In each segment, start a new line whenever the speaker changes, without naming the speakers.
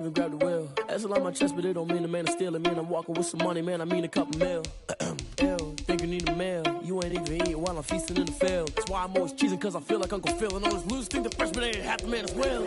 Even grab the wheel. That's a lot on my chest, but it don't mean the man is stealing. Man, I'm walking with some money, man. I mean a couple mil. Ew, think you need a meal. You ain't even eating while I'm feasting in the field. That's why I'm always cheesing, cause I feel like Uncle Phil. And all those losers think the freshman ain't half the man as well.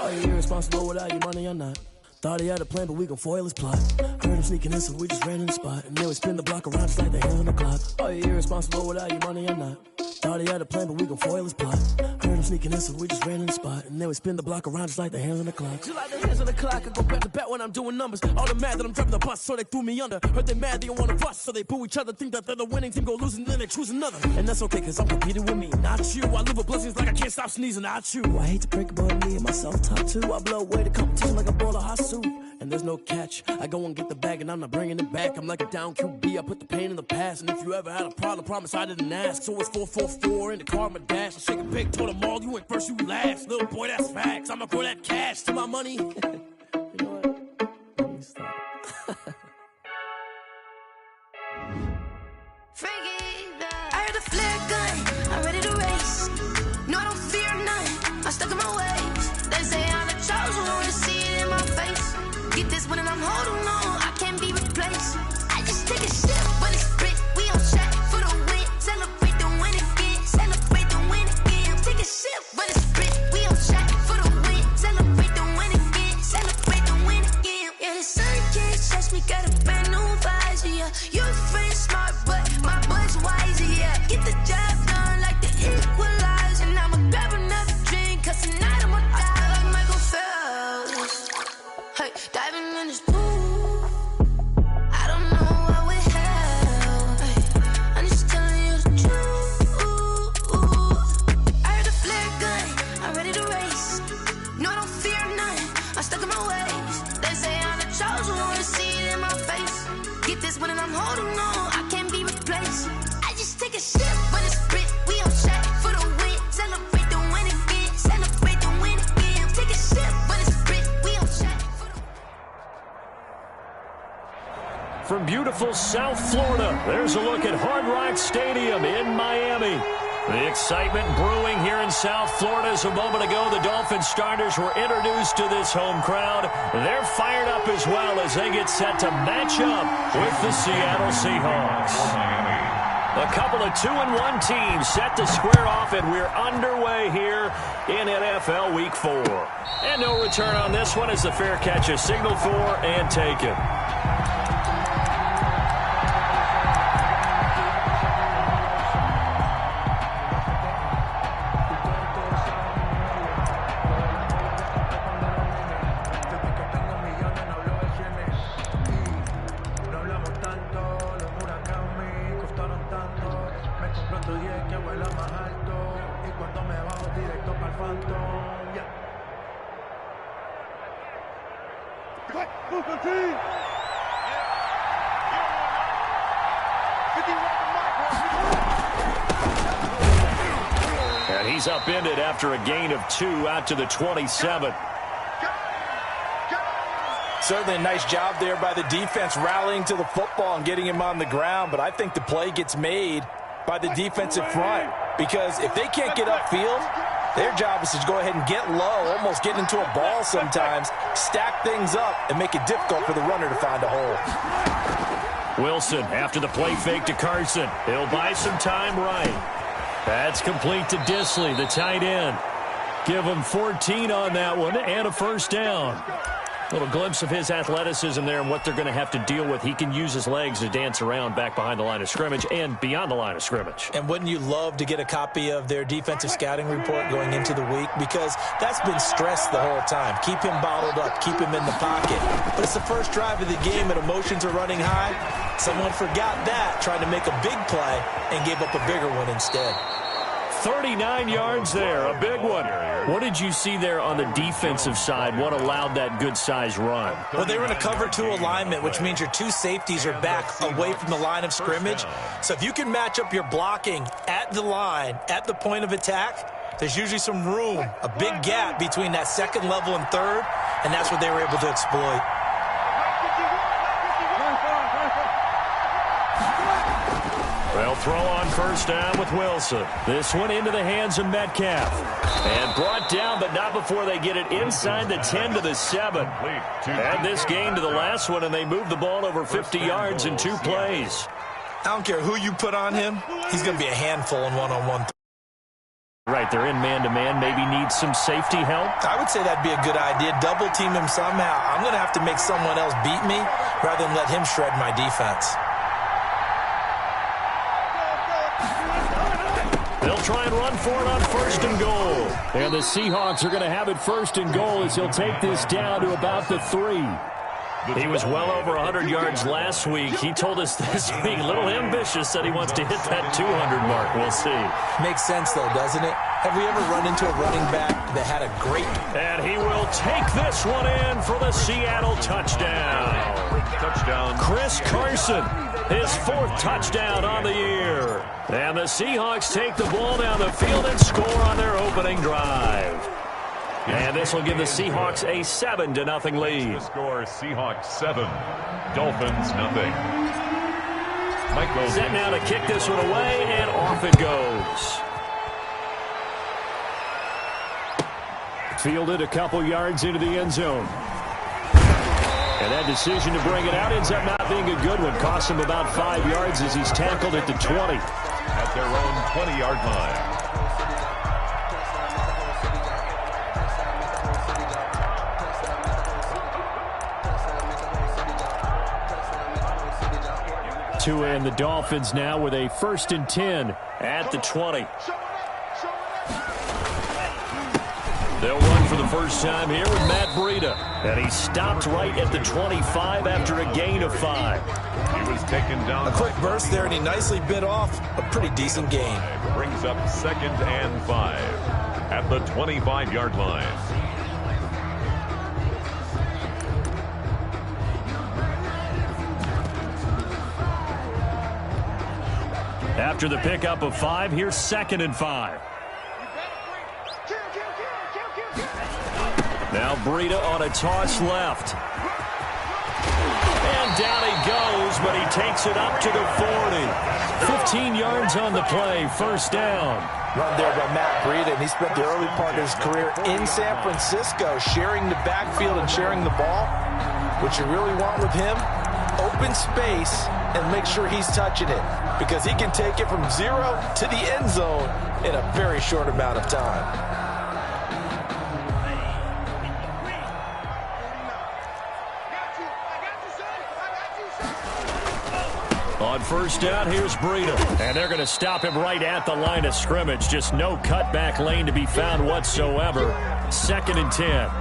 Are you irresponsible without your money or not? Thought he had a plan, but we gon' foil his plot. Heard him sneaking in, so we just ran in the spot. And then we spin the block around just like the hands on the clock. Are you irresponsible without your money or not? Thought he had a plan, but we gon' foil his plot. Heard him sneaking in, so we just ran in the spot. And then we spin the block around just like the hands on the clock. Just like the hands on the clock, I go back to back when I'm doing numbers. All the mad that I'm driving the bus, so they threw me under. Heard they mad, they don't wanna bust, so they boo each other. Think that they're the winning team, go losing, then they choose another. And that's okay, cause I'm competing with me, not you. I live with blessings like I can't stop sneezing, not you. I hate to break it, but me and myself top two. I blow away the competition like a bowl of hot soup. And there's no catch. I go and get the bag and I'm not bringing it back. I'm like a down QB, I put the pain in the past. And if you ever had a problem, promise I didn't ask. So it's 4-4-4 in the car, my dash. I shake a pig, told them all, you went first, you last. Little boy, that's facts. I'ma throw that cash to my money. You know what? Let me stop.
I heard a flare gun, I'm ready to race. No, I don't fear none, I'm stuck in my ways. They say I'm the chosen one, to see it in my face. Get this one and I'm holding on, I can't be replaced. I just take a sip, but it's split, we on track for the win. Celebrate the win again, celebrate the win again. Take a sip, but it's split, we on track for the win. Celebrate the win again, celebrate the win again. Yeah, the sun can't touch me, got a brand new visor, yeah. Your friend smart, but my boy's wiser, yeah. Get the job done like the equalizer. And I'ma grab another drink, cause tonight I'ma die like Michael Phelps. Hey, diving in this pool, I don't know what we have. Hey, I'm just telling you the truth. I heard a flare gun, I'm ready to race. No, I don't fear none, I'm stuck in my ways. They say I'm the chosen one, to see it in my face. Get this one and I'm holding on, I can't be replaced. I just take a sip, but it's split, we on track for the win. Celebrate the win again, celebrate the win again. Take a sip, but it's split, we on track for the
From beautiful South Florida, there's a look at Hard Rock Stadium in Miami. The excitement brewing here in South Florida as a moment ago the Dolphins starters were introduced to this home crowd. They're fired up as well as they get set to match up with the Seattle Seahawks. A couple of 2-1 teams set to square off, and we're underway here in NFL Week 4. And no return on this one as the fair catch is signaled for and taken. And he's upended after a gain of 2 out to the 27.
Certainly a nice job there by the defense rallying to the football and getting him on the ground, but I think the play gets made by the defensive front because if they can't get upfield, their job is to go ahead and get low, almost get into a ball sometimes, stack things up, and make it difficult for the runner to find a hole.
Wilson after the play fake to Carson. He'll buy some time right. That's complete to Disley, the tight end. Give him 14 on that one and a first down. Little glimpse of his athleticism there and what they're going to have to deal with. He can use his legs to dance around back behind the line of scrimmage and beyond the line of scrimmage.
And wouldn't you love to get a copy of their defensive scouting report going into the week? Because that's been stressed the whole time. Keep him bottled up. Keep him in the pocket. But it's the first drive of the game and emotions are running high. Someone forgot that, tried to make a big play and gave up a bigger one instead.
39 yards there, a big one. What did you see there on the defensive side? What allowed that good-sized run?
Well, they were in a cover 2 alignment, which means your 2 safeties are back away from the line of scrimmage. So if you can match up your blocking at the line, at the point of attack, there's usually some room, a big gap between that second level and third, and that's what they were able to exploit.
They'll throw on first down with Wilson. This one into the hands of Metcalf. And brought down, but not before they get it inside the 10 to the 7. Add this game to the last one, and they move the ball over 50 yards in 2 plays.
I don't care who you put on him. He's going to be a handful in one-on-one.
Right, they're in man-to-man. Maybe need some safety help.
I would say that'd be a good idea. Double team him somehow. I'm going to have to make someone else beat me rather than let him shred my defense.
They'll try and run for it on first and goal. And the Seahawks are going to have it first and goal as he'll take this down to about the 3. He was well over 100 yards last week. He told us this week, a little ambitious, that he wants to hit that 200 mark. We'll see.
Makes sense, though, doesn't it? Have we ever run into a running back that had a great...
And he will take this one in for the Seattle touchdown. Chris Carson, his 4th touchdown on the year. And the Seahawks take the ball down the field and score on their opening drive. And this will give the Seahawks a 7-0 lead.
The score, Seahawks 7, Dolphins 0.
Set now to kick this one away, and off it goes. Fielded a couple yards into the end zone. And that decision to bring it out ends up not being a good one. Costs him about 5 yards as he's tackled at the 20.
At their own 20-yard line.
Tua and the Dolphins now with a 1st and 10 at the 20. They'll run for the first time here with Matt Breida. And he stopped right at the 25 after a gain of 5.
He was taken down.
A quick burst there, and he nicely bit off a pretty decent gain.
Brings up 2nd and 5 at the 25-yard line.
After the pickup of 5, here's 2nd and 5. Now Breida on a toss left. And down he goes, but he takes it up to the 40. 15 yards on the play, first down.
Run there by Matt Breida, and he spent the early part of his career in San Francisco sharing the backfield and sharing the ball. What you really want with him, open space and make sure he's touching it, because he can take it from 0 to the end zone in a very short amount of time.
On first down, here's Breida. And they're going to stop him right at the line of scrimmage. Just no cutback lane to be found whatsoever. 2nd and 10.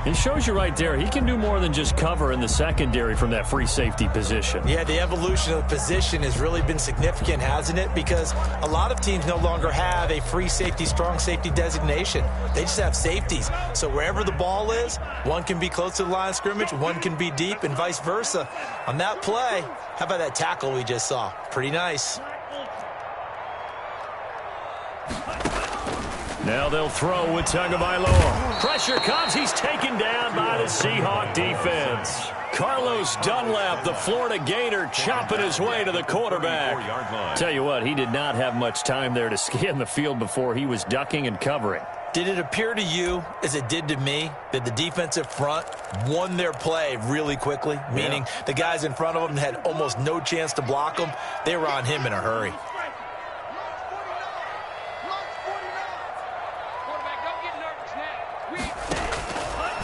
It shows you right there, he can do more than just cover in the secondary from that free safety position.
Yeah, the evolution of the position has really been significant, hasn't it? Because a lot of teams no longer have a free safety, strong safety designation. They just have safeties. So wherever the ball is, one can be close to the line of scrimmage, one can be deep, and vice versa. On that play, how about that tackle we just saw? Pretty nice.
Now they'll throw with Tagovailoa. Pressure comes. He's taken down by the Seahawk defense. Carlos Dunlap, the Florida Gator, chopping his way to the quarterback. Tell you what, he did not have much time there to scan the field before he was ducking and covering.
Did it appear to you, as it did to me, that the defensive front won their play really quickly? Meaning the guys in front of them had almost no chance to block them. They were on him in a hurry.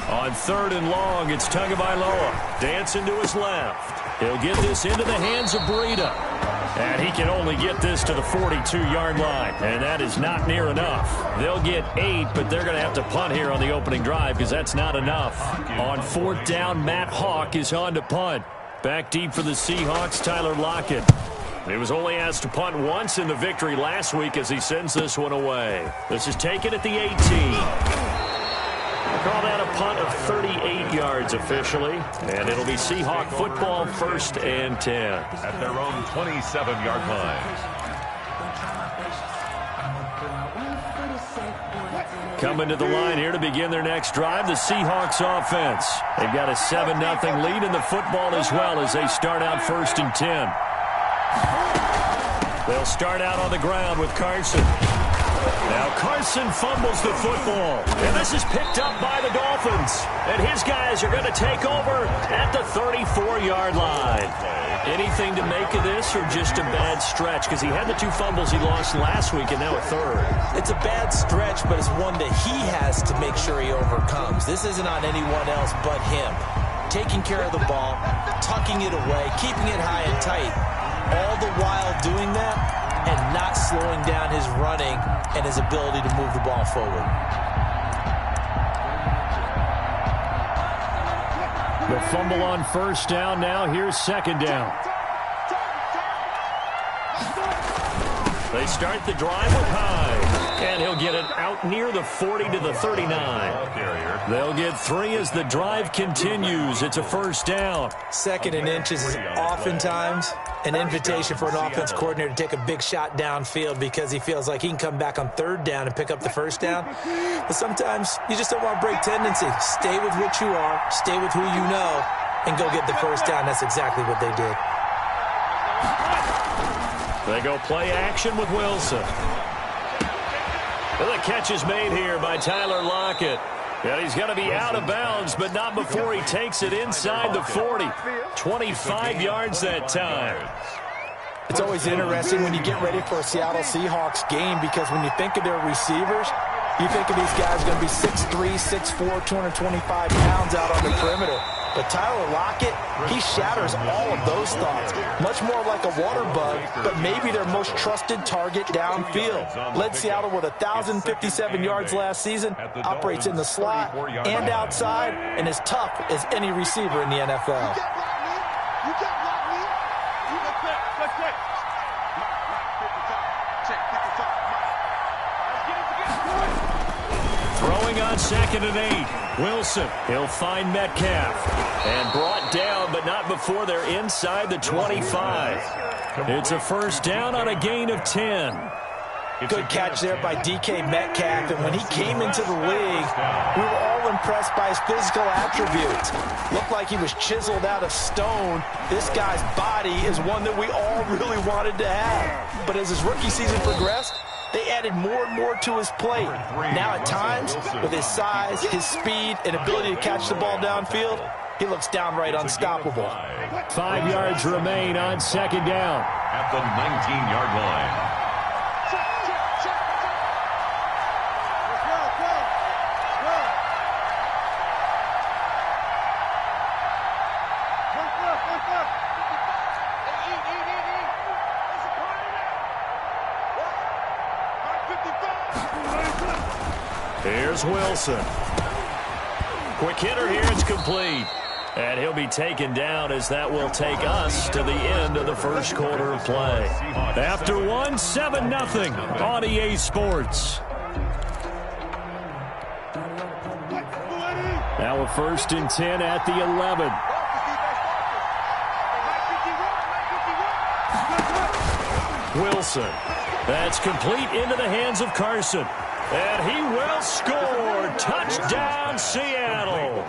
On 3rd and long, it's Tagovailoa dancing to his left. He'll get this into the hands of Breida. And he can only get this to the 42-yard line. And that is not near enough. They'll get 8, but they're going to have to punt here on the opening drive because that's not enough. On 4th down, Matt Hawk is on to punt. Back deep for the Seahawks, Tyler Lockett. He was only asked to punt once in the victory last week as he sends this one away. This is taken at the 18. Call that a punt of 38 yards officially, and it'll be Seahawk football, 1st and 10.
At their own 27-yard line.
Coming to the line here to begin their next drive, the Seahawks offense. They've got a 7-0 lead in the football as well as they start out 1st and 10. They'll start out on the ground with Carson. Now Carson fumbles the football. And this is picked up by the Dolphins. And his guys are going to take over at the 34-yard line. Anything to make of this or just a bad stretch? Because he had the 2 fumbles he lost last week and now a third.
It's a bad stretch, but it's one that he has to make sure he overcomes. This isn't on anyone else but him. Taking care of the ball, tucking it away, keeping it high and tight, all the while doing that and not slowing down his running and his ability to move the ball forward.
The fumble on first down. Now here's second down. They start the drive with Hyde, and he'll get it out near the 40 to the 39. They'll get 3 as the drive continues. It's a first down.
2nd and inches is oftentimes an invitation for an offense coordinator to take a big shot downfield because he feels like he can come back on 3rd down and pick up the first down. But sometimes you just don't want to break tendency. Stay with what you are, stay with who you know, and go get the first down. That's exactly what they did.
They go play action with Wilson. And the catch is made here by Tyler Lockett. And he's going to be out of bounds, but not before he takes it inside the 40. 25 yards that time.
It's always interesting when you get ready for a Seattle Seahawks game because when you think of their receivers, you think of these guys going to be 6'3", 6'4", 225 pounds out on the perimeter. But Tyler Lockett, he shatters all of those thoughts. Much more like a water bug, but maybe their most trusted target downfield. Led Seattle with 1,057 yards last season, operates in the slot and outside, and is tough as any receiver in the NFL.
Throwing on 2nd and 8. Wilson, he'll find Metcalf. And brought down, but not before they're inside the 25. It's a first down on a gain of 10.
Good catch there by DK Metcalf. And when he came into the league, we were all impressed by his physical attributes. Looked like he was chiseled out of stone. This guy's body is one that we all really wanted to have. But as his rookie season progressed, they added more and more to his plate. Now at times, with his size, his speed, and ability to catch the ball downfield, he looks downright unstoppable.
5 yards remain on 2nd down.
At the 19-yard line.
Here's Wilson. Quick hitter here, it's complete. And he'll be taken down as that will take us to the end of the first quarter of play. After 1, 7-0 on EA Sports. Now a 1st and 10 at the 11. Wilson. That's complete into the hands of Carson. And he will score. Touchdown, Seattle.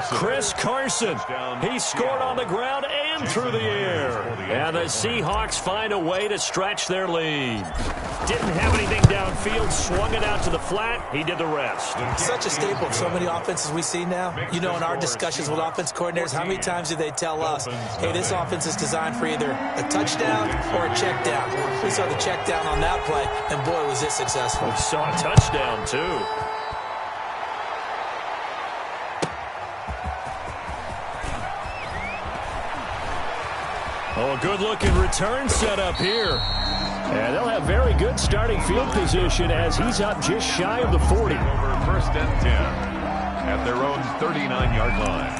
Chris Carson. He scored on the ground and through the air. And the Seahawks find a way to stretch their lead. Didn't have anything downfield. Swung it out to the flat. He did the rest.
Such a staple of so many offenses we see now. You know, in our discussions with offense coordinators, how many times do they tell us, hey, this offense is designed for either a touchdown or a check down. We saw the check down on that play, and boy, was it successful.
We saw a touchdown, too. Oh, a good-looking return set up here. And they'll have very good starting field position as he's up just shy of the 40.
Over 1st and 10 at their own 39-yard line.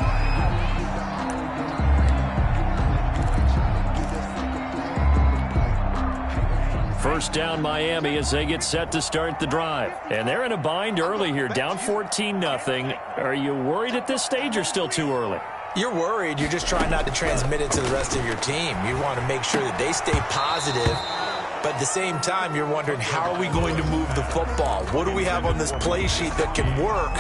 First down Miami as they get set to start the drive. And they're in a bind early here, down 14-0. Are you worried at this stage or still too early?
You're worried. You're just trying not to transmit it to the rest of your team. You want to make sure that they stay positive But at the same time, you're wondering, how are we going to move the football? What do we have on this play sheet that can work?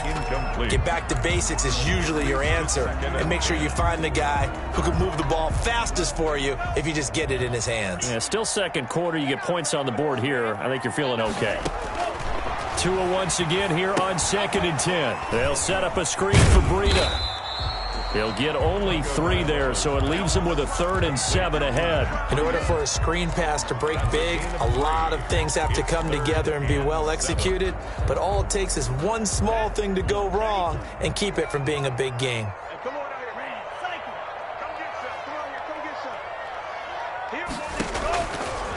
Get back to basics is usually your answer. And make sure you find the guy who can move the ball fastest for you if you just get it in his hands.
Yeah, still second quarter. You get points on the board here. I think you're feeling okay. Tua once again here on 2nd and 10. They'll set up a screen for Breida. He'll get only 3 there, so it leaves him with a 3rd and 7 ahead.
In order for a screen pass to break big, a lot of things have to come together and be well executed, but all it takes is one small thing to go wrong and keep it from being a big game.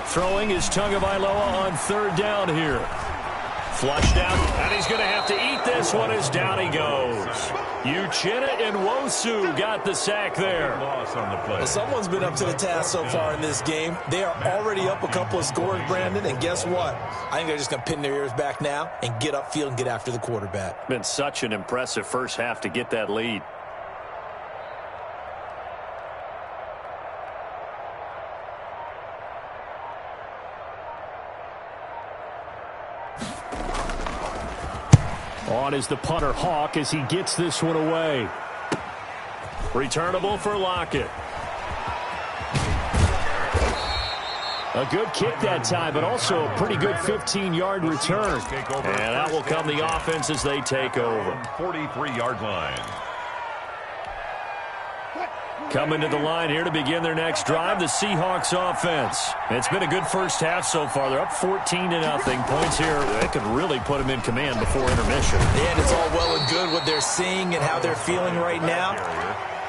Throwing is Tagovailoa on 3rd down here. Flushed out, and he's going to have to eat this one as down he goes. Uchenna and Nwosu got the sack there.
Well, someone's been up to the task so far in this game. They are already up a couple of scores, Brandon, and guess what? I think they're just going to pin their ears back now and get upfield and get after the quarterback.
Been such an impressive first half to get that lead. On is the punter, Hawk, as he gets this one away. Returnable for Lockett. A good kick that time, but also a pretty good 15-yard return. And that will come the offense as they take over.
43-yard line.
Coming to the line here to begin their next drive, the Seahawks offense. It's been a good first half so far. They're up 14-0. Points here, they could really put them in command before intermission.
And it's all well and good what they're seeing and how they're feeling right now.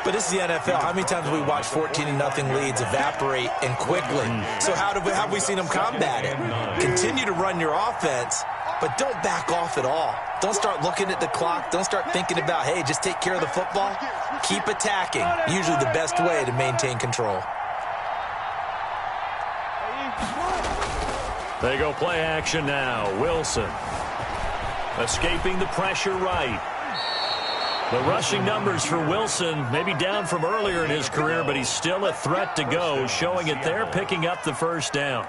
But this is the NFL. How many times have we watched 14-0 leads evaporate and quickly? So how have we seen them combat it? Continue to run your offense, but don't back off at all. Don't start looking at the clock. Don't start thinking about, hey, just take care of the football. Keep attacking. Usually the best way to maintain control.
They go play action now. Wilson escaping the pressure right. The rushing numbers for Wilson maybe down from earlier in his career, but he's still a threat to go, showing it there, picking up the first down.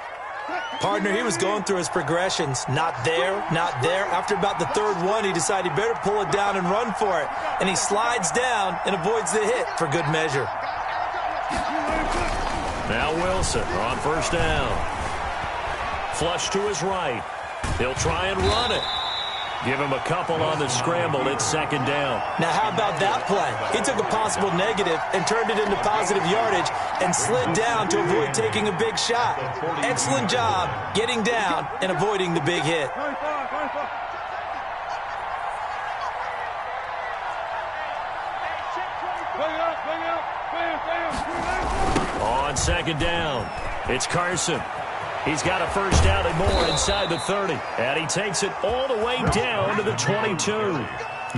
Partner, he was going through his progressions. Not there, not there. After about the 3rd one, he decided he better pull it down and run for it. And he slides down and avoids the hit for good measure.
Now Wilson on first down. Flush to his right. He'll try and run it. Give him a couple on the scramble. It's 2nd down.
Now, how about that play? He took a possible negative and turned it into positive yardage and slid down to avoid taking a big shot. Excellent job getting down and avoiding the big hit.
On 2nd down, it's Carson. He's got a first down and more inside the 30. And he takes it all the way down to the 22.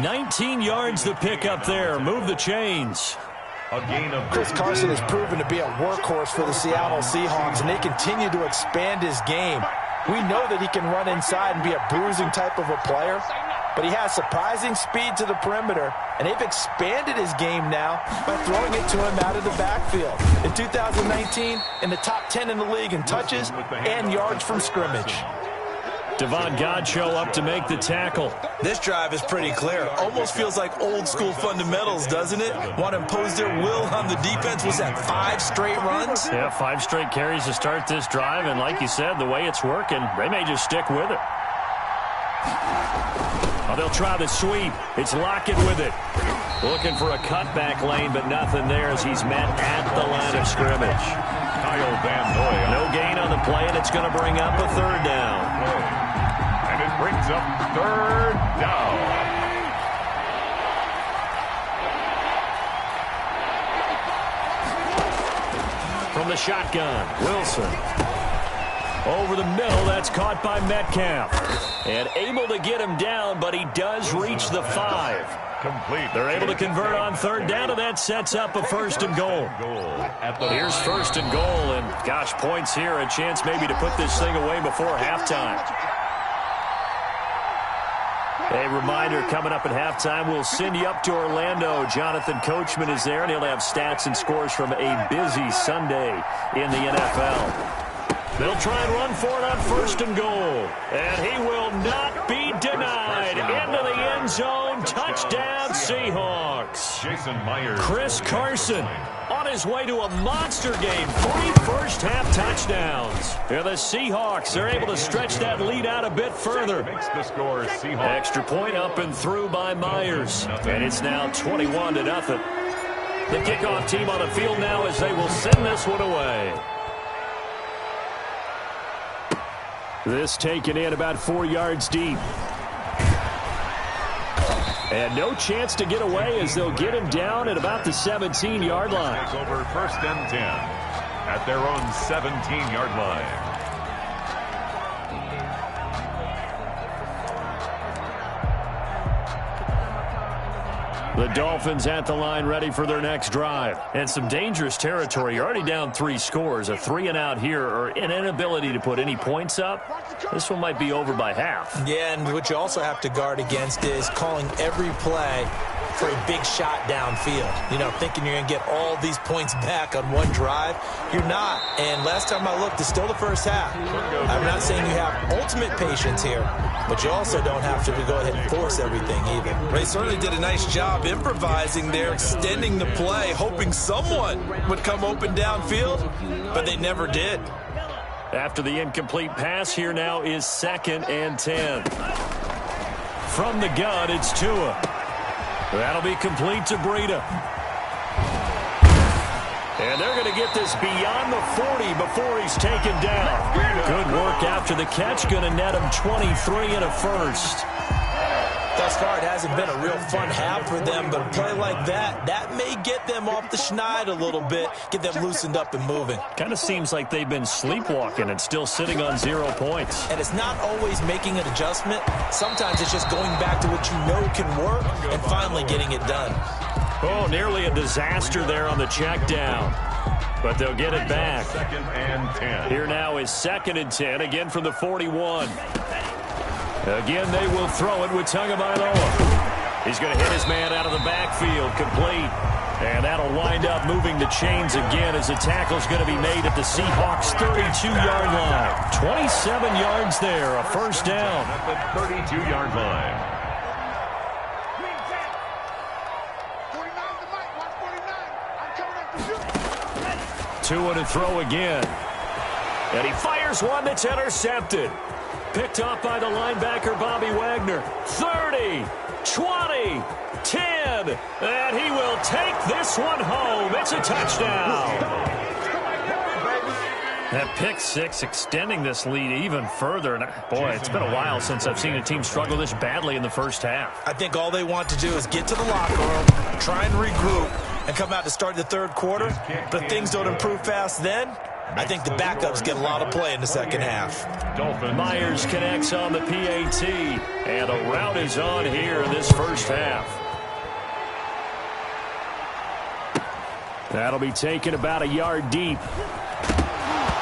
19 yards the pick up there. Move the chains.
A gain of
Chris Carson has proven to be a workhorse for the Seattle Seahawks, and they continue to expand his game. We know that he can run inside and be a bruising type of a player, but he has surprising speed to the perimeter, and they've expanded his game now by throwing it to him out of the backfield. In 2019, in the top 10 in the league in touches and yards from scrimmage.
Devon Godchaux up to make the tackle.
This drive is pretty clear. Almost feels like old school fundamentals, doesn't it? Want to impose their will on the defense. Was that 5 straight runs?
Yeah, 5 straight carries to start this drive, and like you said, the way it's working, they may just stick with it. Oh, they'll try the sweep. It's Lockett with it. Looking for a cutback lane, but nothing there as he's met at the line of scrimmage.
Kyle Van Noy.
No gain on the play, and it's going to bring up a 3rd down.
And it brings up 3rd down.
From the shotgun, Wilson. Over the middle, that's caught by Metcalf. And able to get him down, but he does reach the 5.
Complete.
They're able to convert on 3rd down, and that sets up a 1st and goal. Here's 1st and goal, and gosh, points here, a chance maybe to put this thing away before halftime. A reminder, coming up at halftime, we'll send you up to Orlando. Jonathan Coachman is there, and he'll have stats and scores from a busy Sunday in the NFL. They'll try and run for it on 1st and goal. And he will not be denied. Into the end zone. Touchdown, Seahawks.
Jason Myers.
Chris Carson on his way to a monster game. 3 first-half touchdowns. And the Seahawks are able to stretch that lead out a bit further.
Makes the score Seahawks.
Extra point up and through by Myers. And it's now 21-0. The kickoff team on the field now as they will send this one away. This taken in about 4 yards deep. And no chance to get away as they'll get him down at about the 17-yard line.
It's over 1st and 10 at their own 17-yard line.
The Dolphins at the line ready for their next drive. And some dangerous territory. You're already down 3 scores. A 3-and-out here or an inability to put any points up. This one might be over by half.
Yeah, and what you also have to guard against is calling every play for a big shot downfield. You know, thinking you're going to get all these points back on one drive. You're not. And last time I looked, it's still the first half. I'm not saying you have ultimate patience here, but you also don't have to go ahead and force everything either. They certainly did a nice job improvising there, extending the play, hoping someone would come open downfield, but they never did.
After the incomplete pass, here now is 2nd and 10. From the gun, it's Tua. That'll be complete to Breida. And they're going to get this beyond the 40 before he's taken down. Good work after the catch. Going to net him 23 and a first.
Thus far, it hasn't been a real fun half for them, but a play like that may get them off the schneid a little bit, get them loosened up and moving.
Kind of seems like they've been sleepwalking and still sitting on 0 points.
And it's not always making an adjustment. Sometimes it's just going back to what you know can work and finally getting it done.
Oh, nearly a disaster there on the check down. But they'll get it back.
2nd and 10.
Here now is 2nd and 10, again from the 41. Again, they will throw it with Tagovailoa. He's going to hit his man out of the backfield, complete. And that'll wind up moving the chains again as the tackle's going to be made at the Seahawks' 32-yard line. 27 yards there, a first down.
At the 32-yard line.
Tua to throw again. And he fires one that's intercepted. Picked off by the linebacker, Bobby Wagner. 30, 20, 10. And he will take this one home. It's a touchdown. That pick six extending this lead even further. And boy, it's been a while since I've seen a team struggle this badly in the first half.
I think all they want to do is get to the locker room, try and regroup, and come out to start the third quarter. But if things don't improve fast then, I think the backups get a lot of play in the second half.
Myers connects on the PAT, and a rout is on here in this first half. That'll be taken about a yard deep.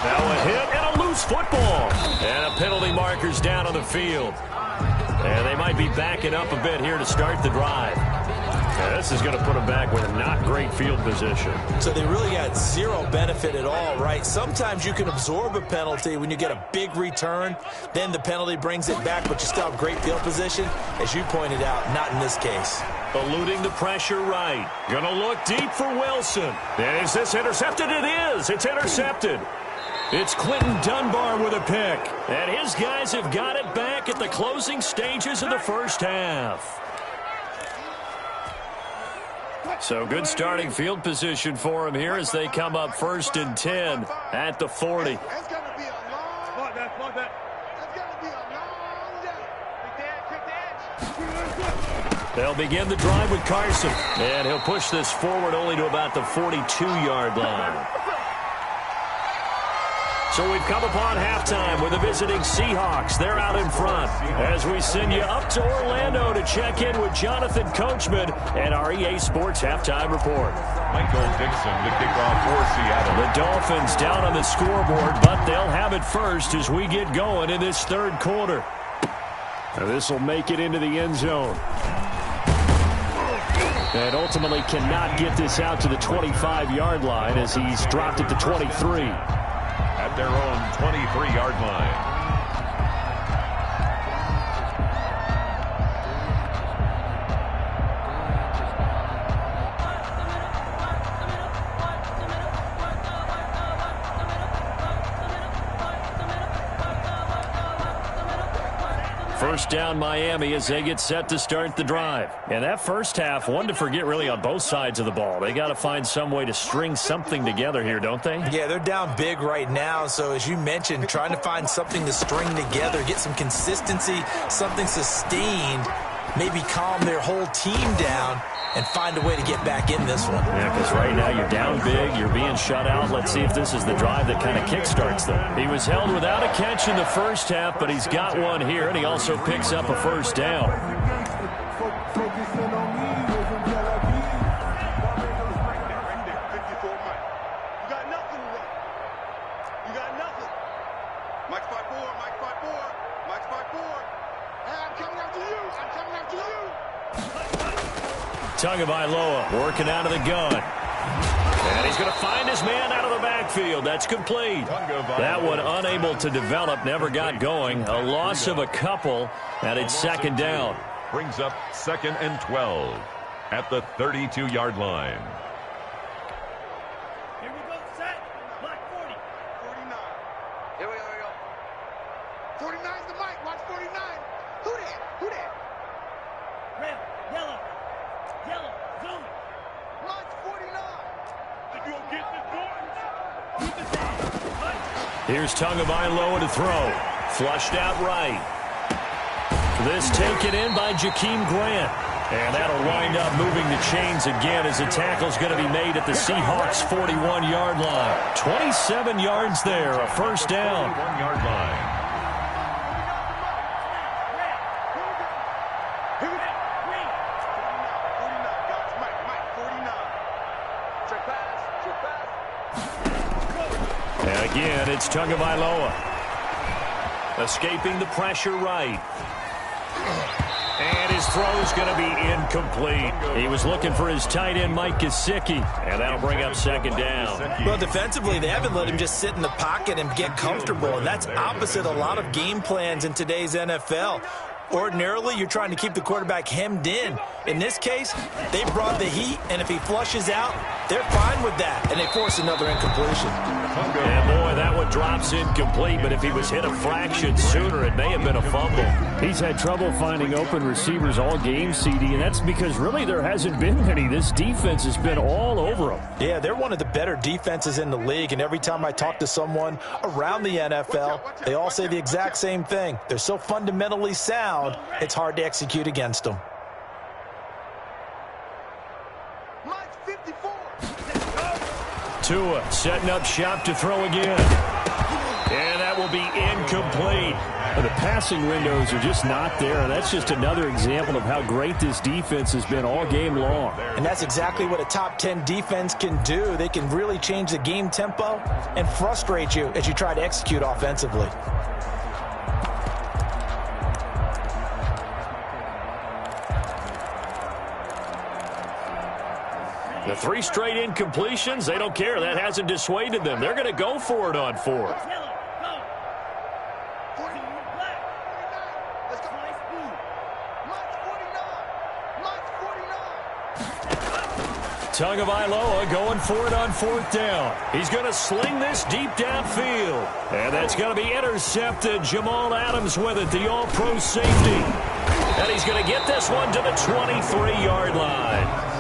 Now a hit and a loose football. And a penalty marker's down on the field. And they might be backing up a bit here to start the drive. Yeah, this is going to put them back with a not great field position.
So they really got zero benefit at all, right? Sometimes you can absorb a penalty when you get a big return. Then the penalty brings it back, but you still have great field position. As you pointed out, not in this case.
Eluding the pressure right. Going to look deep for Wilson. And is this intercepted? It is. It's intercepted. It's Quentin Dunbar with a pick. And his guys have got it back at the closing stages of the first half. So good starting field position for him here as they come up 1st and 10 at the 40.
It's going to be a long day. It's going to be a long day.
They'll begin the drive with Carson. And he'll push this forward only to about the 42-yard line. So we've come upon halftime with the visiting Seahawks. They're out in front as we send you up to Orlando to check in with Jonathan Coachman and our EA Sports Halftime Report.
Michael Dixon, the kickoff for Seattle.
The Dolphins down on the scoreboard, but they'll have it first as we get going in this third quarter. Now this will make it into the end zone. And ultimately cannot get this out to the 25-yard line as he's dropped at the 23.
At at their own 23-yard line.
First down Miami as they get set to start the drive. And that first half, one to forget really on both sides of the ball. They got to find some way to string something together here, don't they?
Yeah, they're down big right now. So as you mentioned, trying to find something to string together, get some consistency, something sustained, maybe calm their whole team down and find a way to get back in this one.
Yeah, because right now you're down big, you're being shut out. Let's see if this is the drive that kind of kickstarts them. He was held without a catch in the first half, but he's got one here, and he also picks up a first down. Tagovailoa working out of the gun. And he's going to find his man out of the backfield. That's complete. That one unable to develop, never got going. A loss of a couple, and it's second down.
Brings up 2nd and 12 at the 32-yard line.
Here we go, set. Black 40. 49. Here we go. 49's the mic. Watch 49. Who that? Who that? Red, yellow. Yellow, zoom. March 49. If you don't get the Jordans, keep it down.
Here's Tagovailoa to throw. Flushed out right. This taken in by Jakeem Grant. And that'll wind up moving the chains again as the tackle's going to be made at the Seahawks' 41-yard line. 27 yards there, a first down.
41-yard line.
And again, it's Tagovailoa. Escaping the pressure right. And his throw's going to be incomplete. He was looking for his tight end, Mike Gesicki, and that'll bring up second down.
Well, defensively, they haven't let him just sit in the pocket and get comfortable, and that's opposite a lot of game plans in today's NFL. Ordinarily, you're trying to keep the quarterback hemmed in. In this case, they brought the heat, and if he flushes out, they're fine with that, and they force another incompletion.
And boy, that one drops incomplete, but if he was hit a fraction sooner, it may have been a fumble. He's had trouble finding open receivers all game, CD, and that's because really there hasn't been many. This defense has been all over them.
Yeah, they're one of the better defenses in the league, and every time I talk to someone around the NFL, they all say the exact same thing. They're so fundamentally sound, it's hard to execute against them.
Tua setting up shop to throw again. And that will be incomplete. The passing windows are just not there, and that's just another example of how great this defense has been all game long.
And that's exactly what a top 10 defense can do. They can really change the game tempo and frustrate you as you try to execute offensively.
The 3 straight incompletions, they don't care. That hasn't dissuaded them. They're going to go for it on 4th. Tagovailoa going for it on 4th down. He's going to sling this deep downfield. And that's going to be intercepted. Jamal Adams with it, the all-pro safety. And he's going to get this one to the 23-yard line.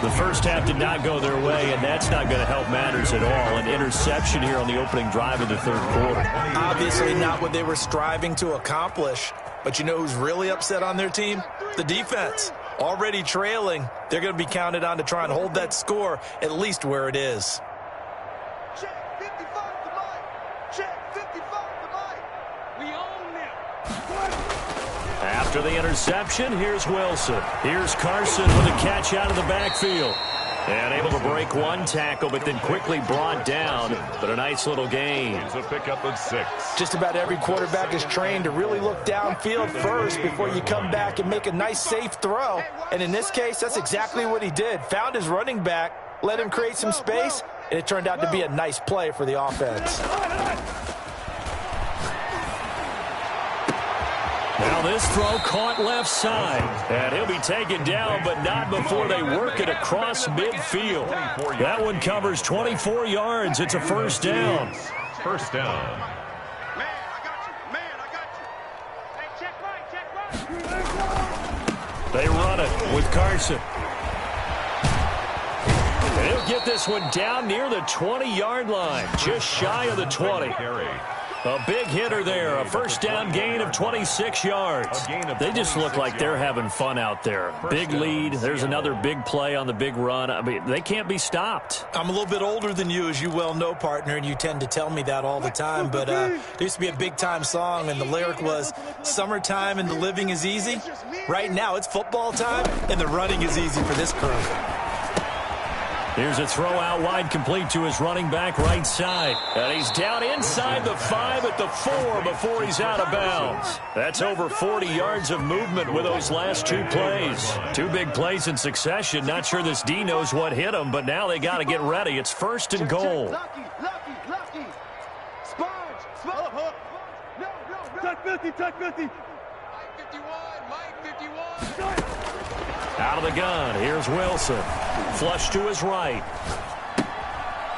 The first half did not go their way, and that's not going to help matters at all. An interception here on the opening drive of the 3rd quarter.
Obviously not what they were striving to accomplish. But you know who's really upset on their team? The defense. Already trailing, they're going to be counted on to try and hold that score at least where it is.
Check 55 to Mike. Check 55 to Mike. We own them.
After the interception, here's Wilson. Here's Carson with a catch out of the backfield. And able to break one tackle, but then quickly brought down. But a nice little gain.
It's a pickup of 6.
Just about every quarterback is trained to really look downfield first before you come back and make a nice, safe throw. And in this case, that's exactly what he did. Found his running back, let him create some space, and it turned out to be a nice play for the offense.
this throw caught left side. And he'll be taken down, but not before they work it across midfield. That one covers 24 yards. It's a first down.
First down.
Man, I got you. Man, I got you. Hey, check right.
They run it with Carson. And he'll get this one down near the 20-yard line, just shy of the 20. A big hitter there, a first down gain of 26 yards. They just look like they're having fun out there. Big lead. There's another big play on the big run. I mean, they can't be stopped.
I'm a little bit older than you, as you well know, partner, and you tend to tell me that all the time. But there used to be a big-time song, and the lyric was, "Summertime and the living is easy." Right now, it's football time, and the running is easy for this crew.
Here's a throw out wide, complete to his running back right side. And he's down inside the 5 at the 4 before he's out of bounds. That's over 40 yards of movement with those last two plays. Two big plays in succession. Not sure this D knows what hit him, but now they got to get ready. It's first and goal.
Lucky. Sponge. No. Touch 50. Mike 51.
Out of the gun, here's Wilson. Flush to his right.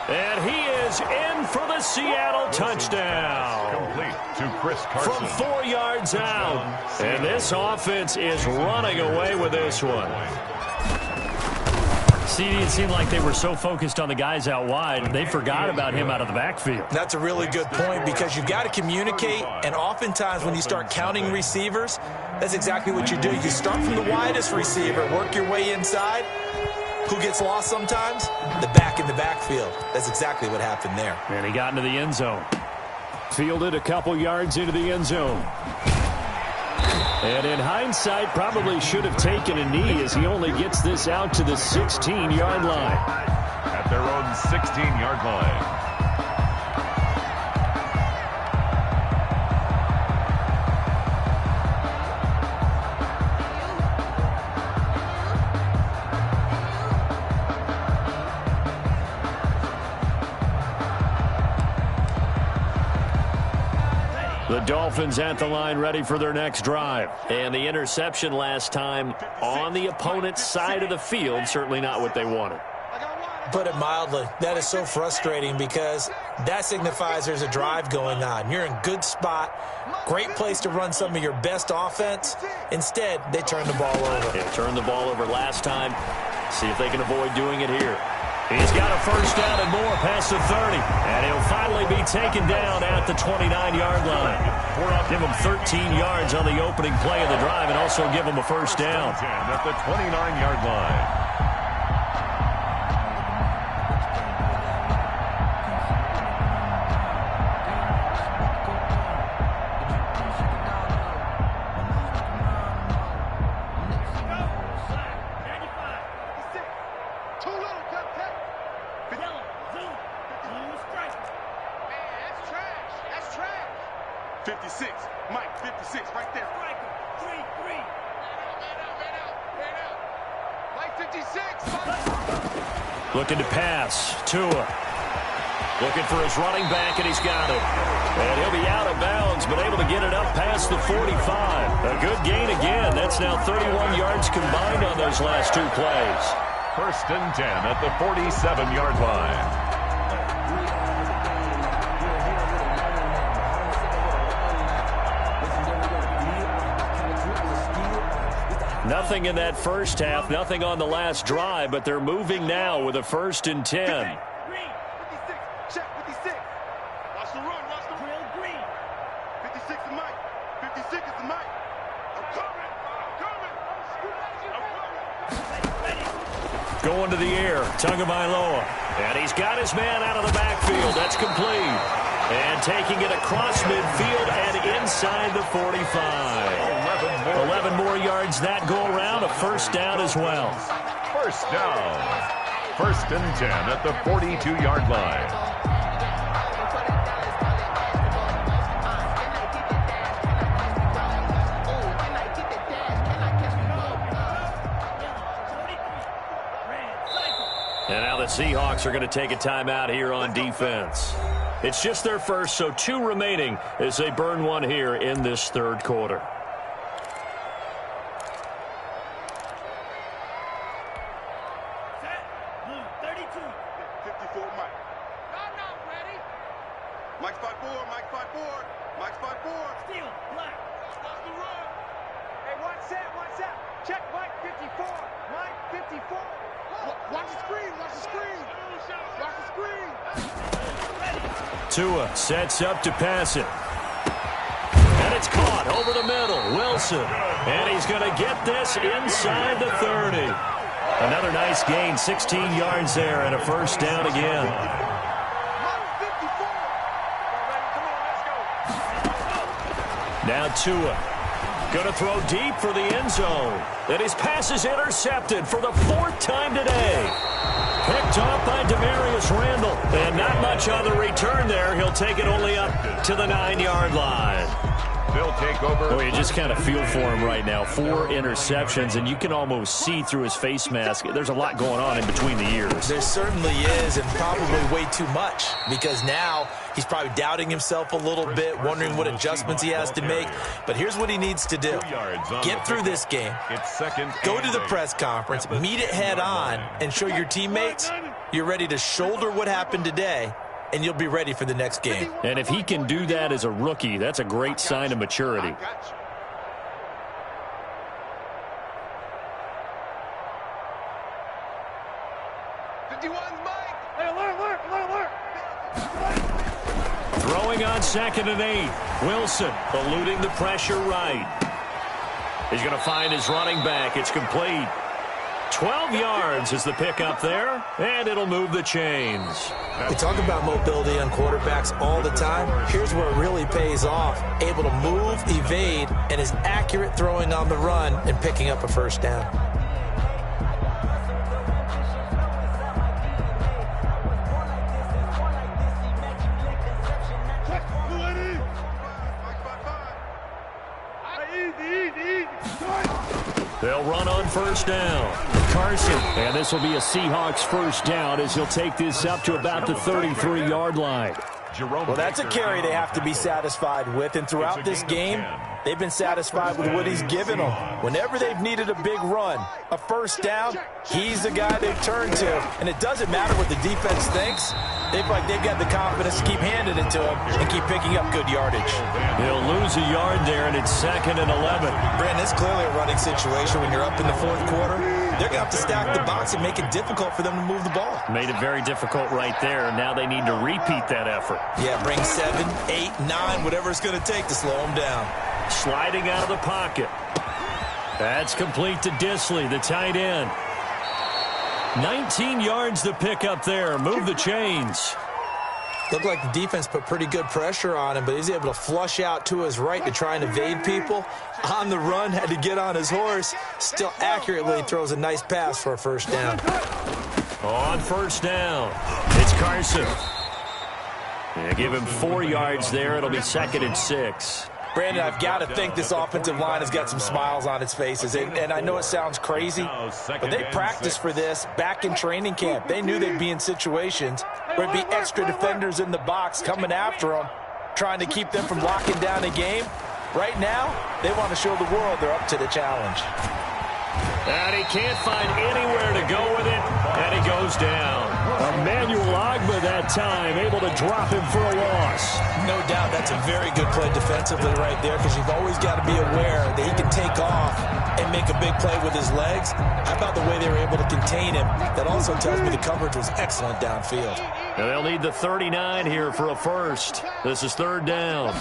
And he is in for the Seattle touchdown.
Complete to Chris Carson.
From 4 yards out. And this offense is running away with this one. See, it seemed like they were so focused on the guys out wide, they forgot about him out of the backfield.
That's a really good point, because you've got to communicate, and oftentimes when you start counting receivers, that's exactly what you do. You start from the widest receiver, work your way inside. Who gets lost sometimes? The back in the backfield. That's exactly what happened there.
And he got into the end zone. Fielded a couple yards into the end zone. And in hindsight, probably should have taken a knee, as he only gets this out to the 16-yard line.
At their own 16-yard line.
The Dolphins at the line, ready for their next drive. And the interception last time on the opponent's side of the field, certainly not what they wanted.
Put it mildly, that is so frustrating, because that signifies there's a drive going on. You're in good spot, great place to run some of your best offense. Instead, they turn the ball over.
They turned the ball over last time. See if they can avoid doing it here. He's got a first down and more past the 30. And he'll finally be taken down at the 29-yard line. Give him 13 yards on the opening play of the drive, and also give him a first down.
At the 29-yard line.
Looking to pass. Tua. Looking for his running back, and he's got it. And he'll be out of bounds, but able to get it up past the 45. A good gain again. That's now 31 yards combined on those last two plays.
First and 10 at the 47-yard line.
Nothing in that first half, nothing on the last drive, but they're moving now with a first and 10.
Green, 56, check 56. Watch the run, Real Green. 56 is Mike. 56 is the Mike. I'm coming.
Going to the air, Tagovailoa. And he's got his man out of the backfield. That's complete. And taking it across midfield and inside the 45. 11 more yards that go around, a first down as well.
First down. First and 10 at the 42-yard line.
And now the Seahawks are going to take a timeout here on defense. It's just their first, so 2 remaining as they burn one here in this third quarter.
54 Mike. I'm not ready. Mike's 5'4", Mike's 5'4", Mike's 5'4".
Steal, black.
Watch the run.
Hey, one set. Check Mike 54. Mike 54.
Watch the screen, watch the screen. Watch the screen.
Tua sets up to pass it. And it's caught over the middle. Wilson. And he's going to get this inside the 30. Another nice gain, 16 yards there, and a first down again. Now Tua. Going to throw deep for the end zone. And his pass is intercepted for the 4th time today. Picked off by Demarius Randall. And not much on the return there. He'll take it only up to the 9-yard line.
They'll take over.
Oh, you just kind of feel for him right now. 4 interceptions, and you can almost see through his face mask. There's a lot going on in between the ears.
There certainly is, and probably way too much, because now he's probably doubting himself a little bit, wondering what adjustments he has to make. But here's what he needs to do. Get through this game, go to the press conference, meet it head on, and show your teammates you're ready to shoulder what happened today, and you'll be ready for the next game.
And if he can do that as a rookie, that's a great sign of maturity.
51's Mike.
Hey, alert.
Throwing on 2nd and 8. Wilson eluding the pressure right. He's going to find his running back. It's complete. 12 yards is the pickup there, and it'll move the chains.
We talk about mobility on quarterbacks all the time. Here's where it really pays off. Able to move, evade, and is accurate throwing on the run and picking up a first down.
They'll run on first down. Carson, and this will be a Seahawks first down as he'll take this up to about the 33-yard line.
Well, that's a carry they have to be satisfied with, and throughout this game, they've been satisfied with what he's given them. Whenever they've needed a big run, a first down, he's the guy they've turned to. And it doesn't matter what the defense thinks. They've got the confidence to keep handing it to him and keep picking up good yardage.
He'll lose a yard there, and it's 2nd and 11.
Brandon, it's clearly a running situation when you're up in the 4th quarter. They're going to have to stack the box and make it difficult for them to move the ball.
Made it very difficult right there. Now they need to repeat that effort.
Yeah, bring 7, 8, 9, whatever it's going to take to slow them down.
Sliding out of the pocket. That's complete to Disley, the tight end. 19 yards to pick up there. Move the chains.
Looked like the defense put pretty good pressure on him, but he's able to flush out to his right to try and evade people. On the run, had to get on his horse. Still accurately throws a nice pass for a first down.
On first down, it's Carson. Yeah, give him 4 yards there. It'll be 2nd and 6.
Brandon, I've got to think this offensive line has got some smiles on its faces. And I know it sounds crazy, but they practiced for this back in training camp. They knew they'd be in situations where it'd be extra defenders in the box coming after them, trying to keep them from locking down a game. Right now, they want to show the world they're up to the challenge.
And he can't find anywhere to go with it, and he goes down. Emmanuel Ogbah that time, able to drop him for a loss.
No doubt that's a very good play defensively right there, because you've always got to be aware that he can take off and make a big play with his legs. How about the way they were able to contain him? That also tells me the coverage was excellent downfield.
Now they'll need the 39 here for a first. This is 3rd down.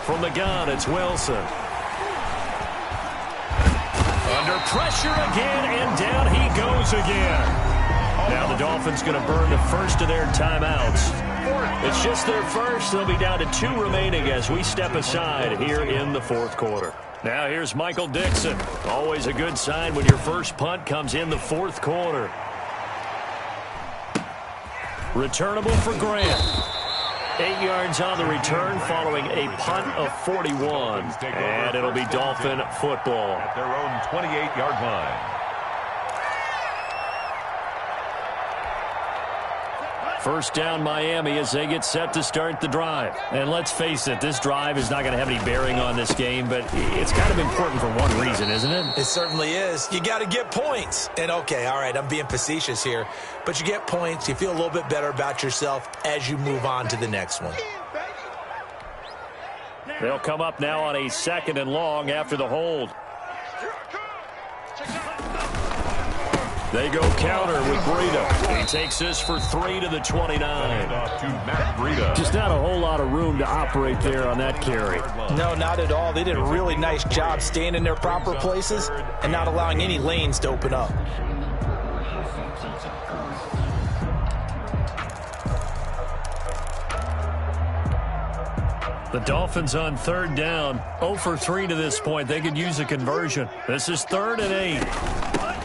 From the gun, it's Wilson. Under pressure again, and down he goes again. Now the Dolphins going to burn the first of their timeouts. It's just their first. They'll be down to 2 remaining as we step aside here in the 4th quarter. Now here's Michael Dixon. Always a good sign when your first punt comes in the 4th quarter. Returnable for Grant. 8 yards on the return following a punt of 41. And it'll be Dolphin football.
At their own 28-yard line.
First down Miami as they get set to start the drive. And let's face it, this drive is not going to have any bearing on this game, but it's kind of important for one reason, isn't it?
It certainly is. You got to get points. And okay, all right, I'm being facetious here, but you get points, you feel a little bit better about yourself as you move on to the next one.
They'll come up now on a 2nd and long after the hold. They go counter with Breida. He takes this for 3 to the 29.
To Matt Breida.
Just not a whole lot of room to operate there on that carry.
No, not at all. They did a really nice job staying in their proper places and not allowing any lanes to open up.
The Dolphins on 3rd down. 0 for 3 to this point. They could use a conversion. This is 3rd and 8.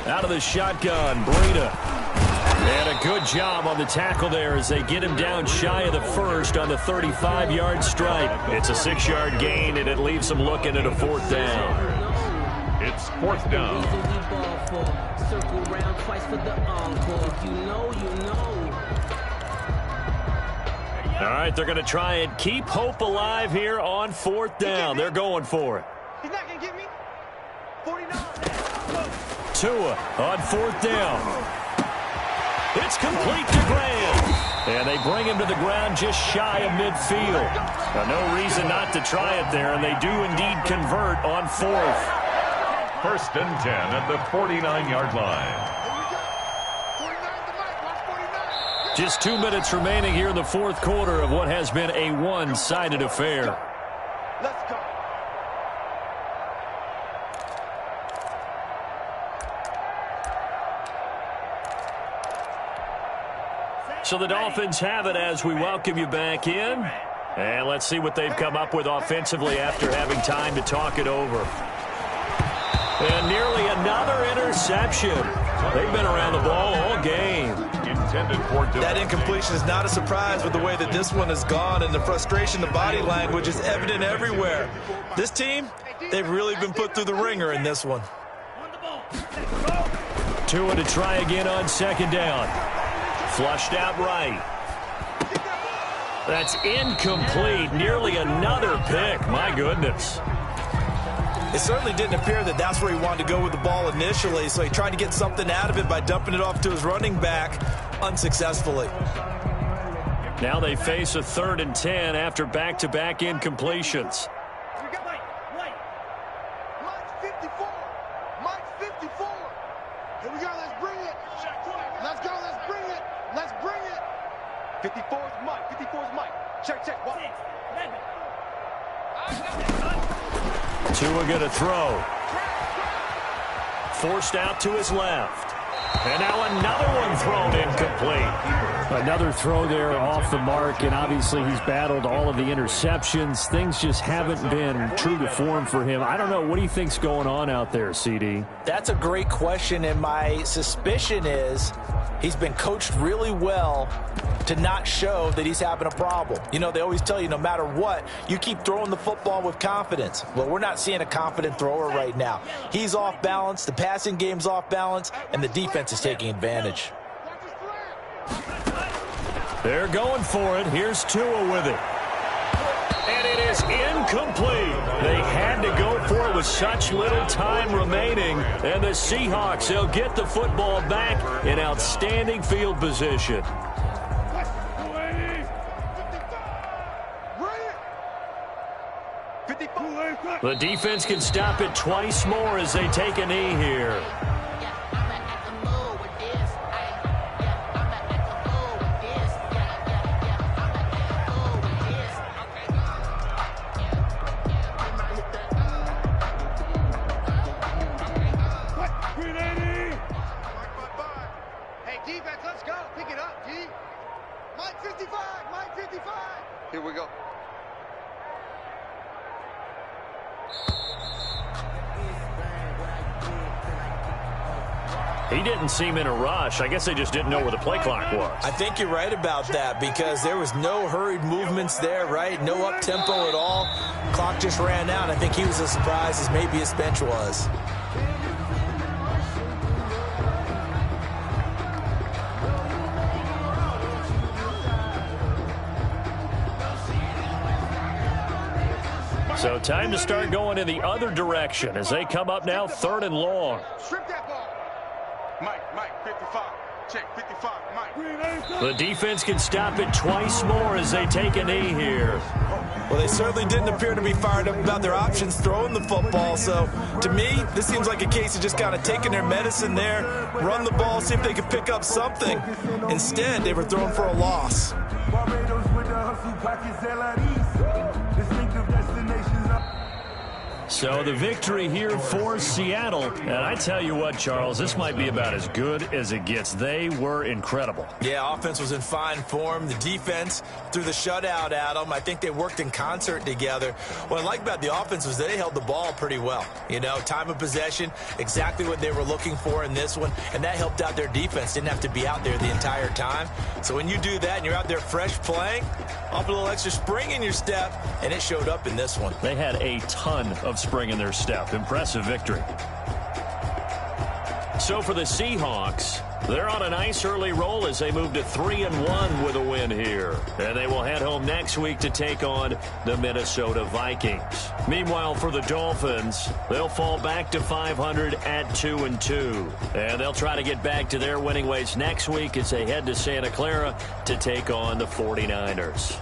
Out of the shotgun, Breida. And a good job on the tackle there as they get him down shy of the first on the 35-yard stripe. It's a 6-yard gain, and it leaves them looking at a 4th down.
It's 4th down.
Circle round twice for the encore. You know.
All right, they're going to try and keep hope alive here on 4th down. They're going for it.
He's not going to get me. 49.
Tua on 4th down. It's complete to Graham. And they bring him to the ground just shy of midfield. Now, no reason not to try it there, and they do indeed convert on 4th.
1st and 10 at the 49-yard line.
Just 2 minutes remaining here in the 4th quarter of what has been a one-sided affair.
Let's go.
So the Dolphins have it as we welcome you back in. And let's see what they've come up with offensively after having time to talk it over. And nearly another interception. They've been around the ball all game.
That incompletion is not a surprise with the way that this one has gone, and the frustration, the body language is evident everywhere. This team, they've really been put through the ringer in this one.
Tua to try again on 2nd down. Flushed out right. That's incomplete. Nearly another pick. My goodness.
It certainly didn't appear that that's where he wanted to go with the ball initially, so he tried to get something out of it by dumping it off to his running back unsuccessfully.
Now they face a 3rd and 10 after back-to-back incompletions.
We got Mike. Mike's 54. Mike's 54.
Here we go, let's bring it. Let's go, let's bring it. Let's bring it.
54 is Mike. 54 is Mike. Check. What?
Tua gonna throw. Forced out to his left. And now another one thrown incomplete. Another throw there off the mark, and obviously he's battled all of the interceptions. Things just haven't been true to form for him. I don't know. What do you think's going on out there, CD?
That's a great question, and my suspicion is he's been coached really well to not show that he's having a problem. You know, they always tell you no matter what, you keep throwing the football with confidence. Well, we're not seeing a confident thrower right now. He's off balance, the passing game's off balance, and the defense is taking advantage.
They're going for it. Here's Tua with it. And it is incomplete. They had to go for it with such little time remaining. And the Seahawks, they'll get the football back in outstanding field position. The defense can stop it twice more as they take a knee here.
Hey, defense, let's go. Pick it up, G. Mike 55, Mike 55. Here we go.
He didn't seem in a rush. I guess they just didn't know where the play clock was.
I think you're right about that because there was no hurried movements there, right? No up-tempo at all. Clock just ran out. I think he was as surprised as maybe his bench was.
So time to start going in the other direction as they come up now 3rd and long.
Strip that ball. Mike, 55. Check, 55, Mike.
The defense can stop it twice more as they take a knee here.
Well, they certainly didn't appear to be fired up about their options throwing the football. So, to me, this seems like a case of just kind of taking their medicine there, run the ball, see if they could pick up something. Instead, they were thrown for a loss.
So the victory here for Seattle. And I tell you what, Charles, this might be about as good as it gets. They were incredible.
Yeah, offense was in fine form. The defense threw the shutout at them. I think they worked in concert together. What I like about the offense was they held the ball pretty well. You know, time of possession, exactly what they were looking for in this one. And that helped out their defense. Didn't have to be out there the entire time. So when you do that and you're out there fresh playing, off a little extra spring in your step, and it showed up in this one.
They had a ton of spring in their step. Impressive victory. So for the Seahawks, they're on a nice early roll as they move to 3-1 with a win here. And they will head home next week to take on the Minnesota Vikings. Meanwhile, for the Dolphins, they'll fall back to 500 at 2-2. And they'll try to get back to their winning ways next week as they head to Santa Clara to take on the 49ers.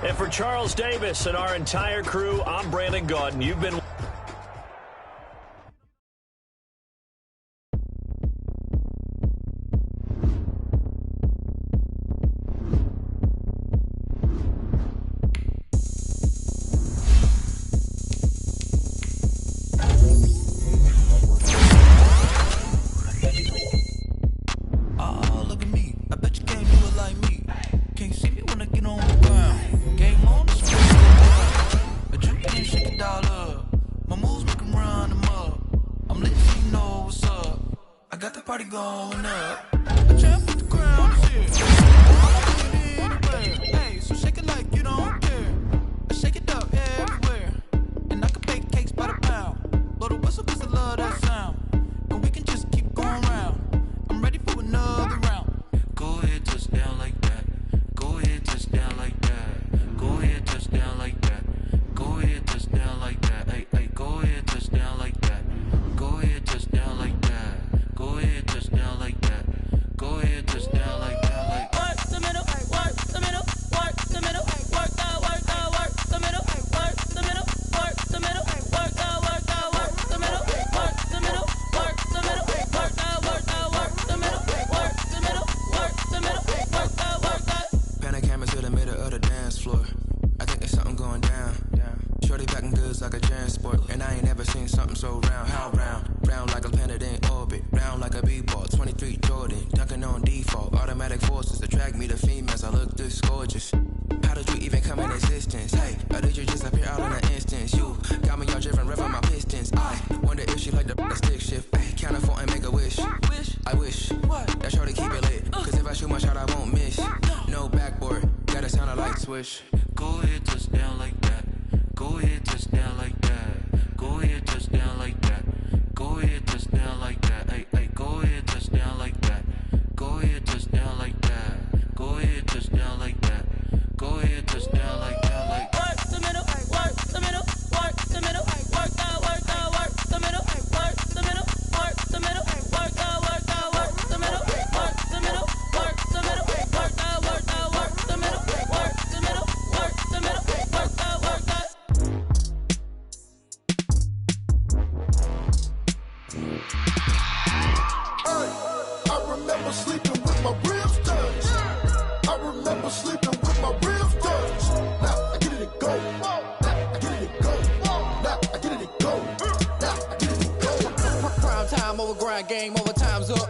And for Charles Davis and our entire crew, I'm Brandon Gaudin. You've been...
Go ahead, touchdown like that. Go ahead, touchdown like that. Go ahead, touchdown like that. Go ahead, touchdown like that. Hey, hey, go ahead, touchdown like that. Go ahead, touchdown like that. Go ahead, touchdown like that. Go ahead, touchdown like that. Like work the middle, work the middle, work the middle, work out, work out, work the middle, work the middle, work the middle, work out, work out, work the middle, work the middle, work the middle, work out, work out, work the middle, work the middle, work the middle, work out, work out.
I remember sleeping with my ribs touched. I remember sleeping with my ribs touched. Now I get it to go. Now I get it to go. Now I get it to go. Now I get it to go.
Prime time over grind game, over time's up.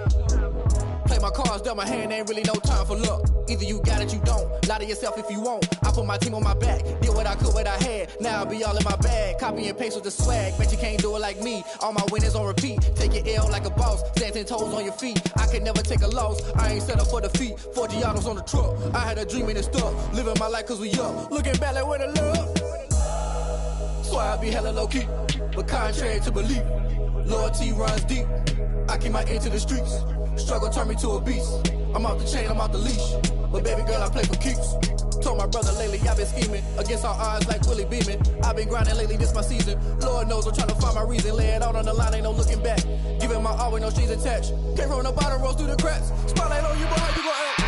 Play my cards, dealt my hand, ain't really no time for luck. Either you got it, you don't. Lie to yourself if you won't. I put my team on my back, did what I could, what I had. Now I'll be all in my bag. Copy and paste with the swag. Bet you can't do it like me. All my winners on repeat. Take your L like a boss. Stand 10 toes on your feet. I can never take a loss. I ain't set up for defeat. 4 Giados on the truck. I had a dream and it's stuck. Living my life cause we up. Looking back like where the love. So I be hella low key. But contrary to belief, loyalty runs deep. I keep my ear to the streets. Struggle turned me to a beast. I'm off the chain, I'm off the leash. But baby girl, I play for keeps. Told my brother lately I've been scheming against all odds like Willie Beeman. I've been grinding lately, this my season. Lord knows I'm trying to find my reason. Lay it out on the line, ain't no looking back. Giving my all with no strings attached. Can't roll no bottom, rolls through the cracks. Spotlight on you, boy, how you gon' act?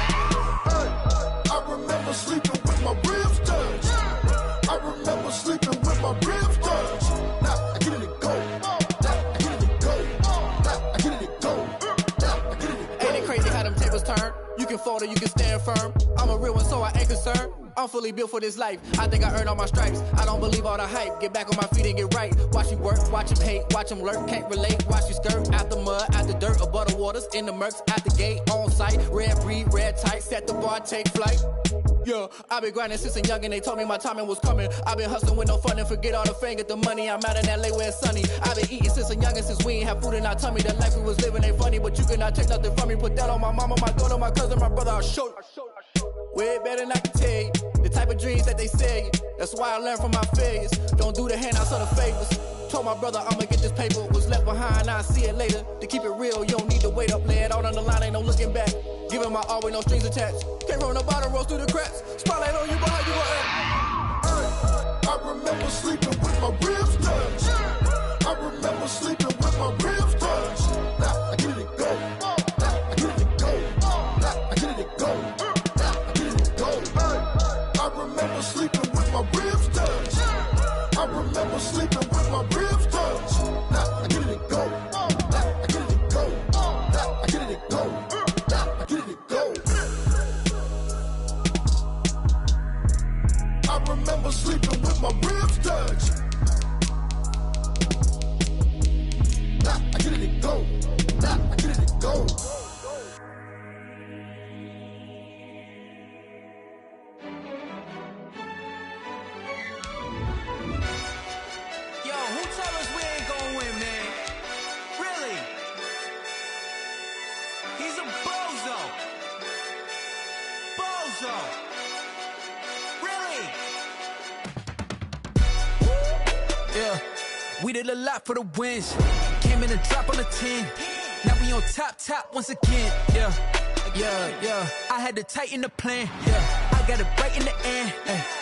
I remember sleeping with my ribs touched. I remember sleeping with my ribs touched. Now I get it to go. Now I get it to go. Now I get it to go. Now I get it to go.
Ain't it crazy how them tables turn? You can fold or you can stand firm. I'm a real one, so I ain't concerned. I'm fully built for this life. I think I earned all my stripes. I don't believe all the hype. Get back on my feet and get right. Watch you work, watch him hate, watch him lurk. Can't relate, watch you skirt. Out the mud, out the dirt, above the waters, in the murks, out the gate, on site. Red breed, red tight, set the bar, take flight. Yeah, I've been grinding since a young and they told me my timing was coming. I've been hustling with no fun and forget all the fame, get the money. I'm out in LA where it's sunny. I've been eating since a young and since we ain't have food in our tummy. The life we was living ain't funny, but you cannot take nothing from me. Put that on my mama, my daughter, my cousin, my brother, I'll show you. Way better than I can tell you. The type of dreams that they sell you. That's why I learned from my failures. Don't do the handouts or the favors. Told my brother I'ma get this paper. Was left behind, I'll see it later. To keep it real, you don't need to wait up. Lay it out on the line, ain't no looking back. Giving my all with no strings attached. Can't roll no bottom, rolls through the cracks. Spotlight on you, boy, how you gon' act?
I remember sleeping with my ribs touched. I remember sleeping with my ribs touched. Now I get it to go. Now I get it to go. Now I get it to go. Now I get it to go. I remember sleeping with my ribs touched. I remember sleeping with my ribs touched. Now I get it to go. Now I get it to go. Now I get it to go. Now I get it to go. I remember sleeping with my ribs touched. Now I get it to go. Now I get it to go.
Yo, who tell us we ain't gonna win, man? Really? He's a bozo. Bozo. Really?
Yeah, we did a lot for the wins. Came in a drop on the 10. Now we on top once again. Yeah. I had to tighten the plan. Yeah, I got it right in the end.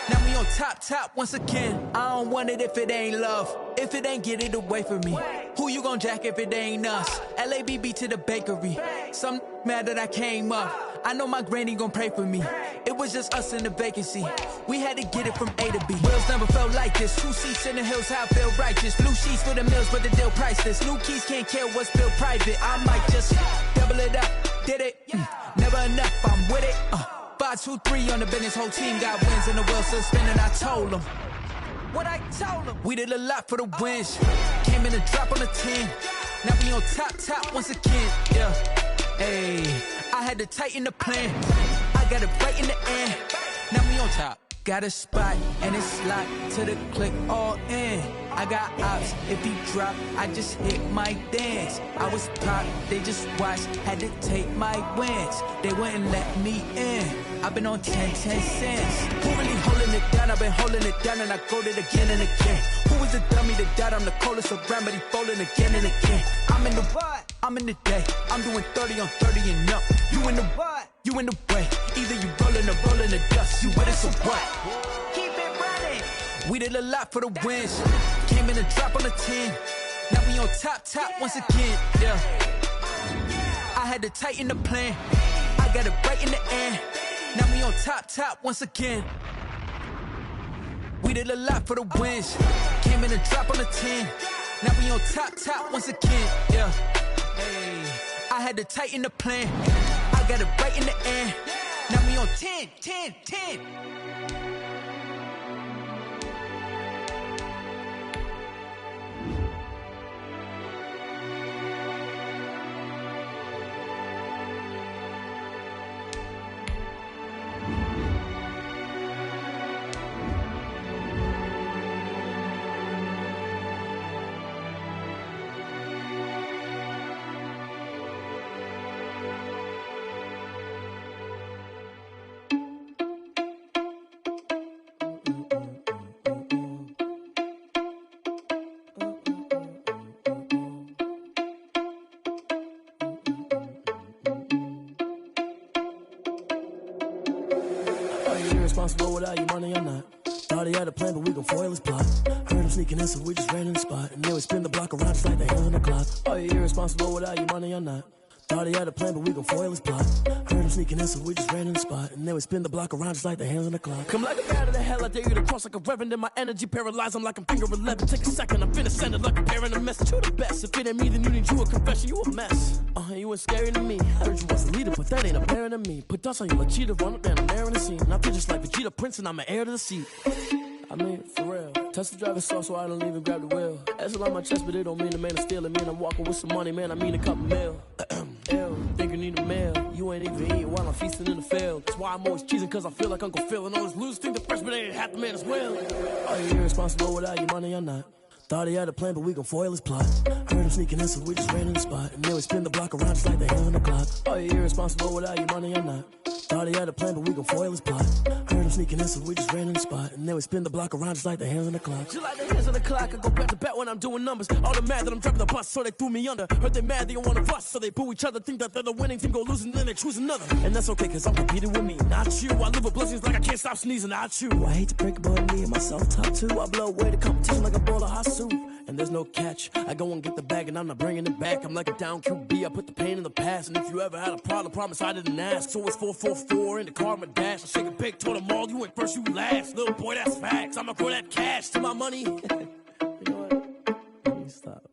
Now we on top once again. I don't want it if it ain't love. If it ain't, get it away from me. Who you gon' jack if it ain't us? LABB to the bakery. Some mad that I came up. I know my granny gon' pray for me. It was just us in the vacancy. We had to get it from A to B. Wheels never felt like this. 2 seats in the hills, how I feel righteous. Blue sheets for the mills, but the deal priceless. New keys can't care what's built private. I might just double it up. Did it? Never enough, I'm with it. 5, 2, 3 on the business. Whole team got wins and the wheels still spinning. I told them what I told them. We did a lot for the wins. Came in a drop on the 10. Now we on top once again. Yeah. Hey, I had to tighten the plan. I got it right in the end. Now we on top. Got a spot and it's locked to the click all in. I got ops, if he drop, I just hit my dance. I was pop, they just watched, had to take my wins. They wouldn't let me in. I've been on 10 cents. Who really holding it down? I've been holding it down and I go it again and again. Who was the dummy that died? I'm the coldest around, but he folding again and again. I'm in the what? I'm in the day. I'm doing 30 on 30 and up. You in the what? You in the way. Either you rolling or rolling the dust. You with us or what?
Keep it running.
We did a lot for the wins. Came in a drop on the 10. Now we on top once again. Yeah. I had to tighten the plan. I got it right in the end. Now we on top once again. We did a lot for the wins. Came in a drop on the 10. Now we on top once again. Yeah. Hey, I had to tighten the plan. I got it right in the end. Now we on 10.
you irresponsible without your money or not? Thought he had a plan, but we gon' foil his plot. Heard him sneaking in, so we just ran in the spot. And then we spin the block around just like the hands on the clock. Are you irresponsible without your money or not? Thought he had a plan, but we gon' foil his plot. Heard him sneaking in, so we just ran in the spot. And then we spin the block around just like the hands on the clock. Come like a bat of the hell, I dare you to cross like a reverend. And my energy paralyzed, I'm like I'm finger 11. Take a second, I'm finna send it like a parent a message. You the best, if it ain't me, then you need you a confession. You a mess, you ain't scary to me. I heard you was a leader, but that ain't apparent to me. Put dust on you like cheetah, run up and I'm there in the scene. And I feel just like Vegeta Prince and I'm an heir to the seat. I mean, for real. Touch the driver's soft so I don't even grab the wheel. That's on my chest, but it don't mean the man is stealing. Man, I'm walking with some money, man, I mean a couple mil. Ew, think you need a meal. You ain't even eating while I'm feasting in the field. That's why I'm always cheesing, cause I feel like Uncle Phil. And all those losers think the freshman ain't half the man as well. Are you irresponsible without your money or not? Thought he had a plan, but we gon' foil his plot. Heard him sneaking in, so we just ran in the spot. And then we spin the block around just like the hands on the clock. Are you irresponsible without your money or not? Thought he had a plan, but we gon' foil his plot. Heard him sneaking in, so we just ran in the spot. And then we spin the block around just like the hands on the clock. Just like the hands on the clock, I go back to back when I'm doing numbers. All the mad that I'm dropping the bus, so they threw me under. Heard they mad, they don't wanna bust, so they boo each other. Think that they're the winning team, go losing, then they choose another. And that's okay, cause I'm competing with me, not you. I live with blessings like I can't stop sneezing, not you. I hate to break it, but me and myself top two. I blow away the competition like a bowl of hot soup. And there's no catch. I go and get the bag and I'm not bringing it back. I'm like a down QB, I put the pain in the past. And if you ever had a problem, promise I didn't ask. So it's 444 in the car, my dash. I shake a big, told them all, you ain't first, you last. Little boy, that's facts. I'ma throw that cash to my money. You know what? Let me stop.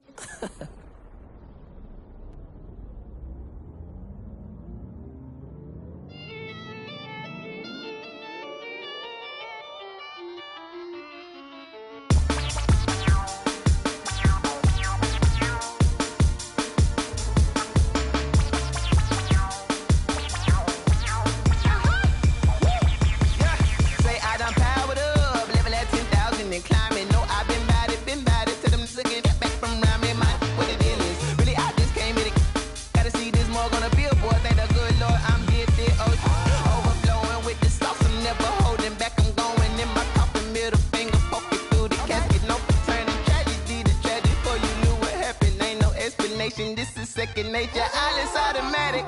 This is second nature, all is automatic.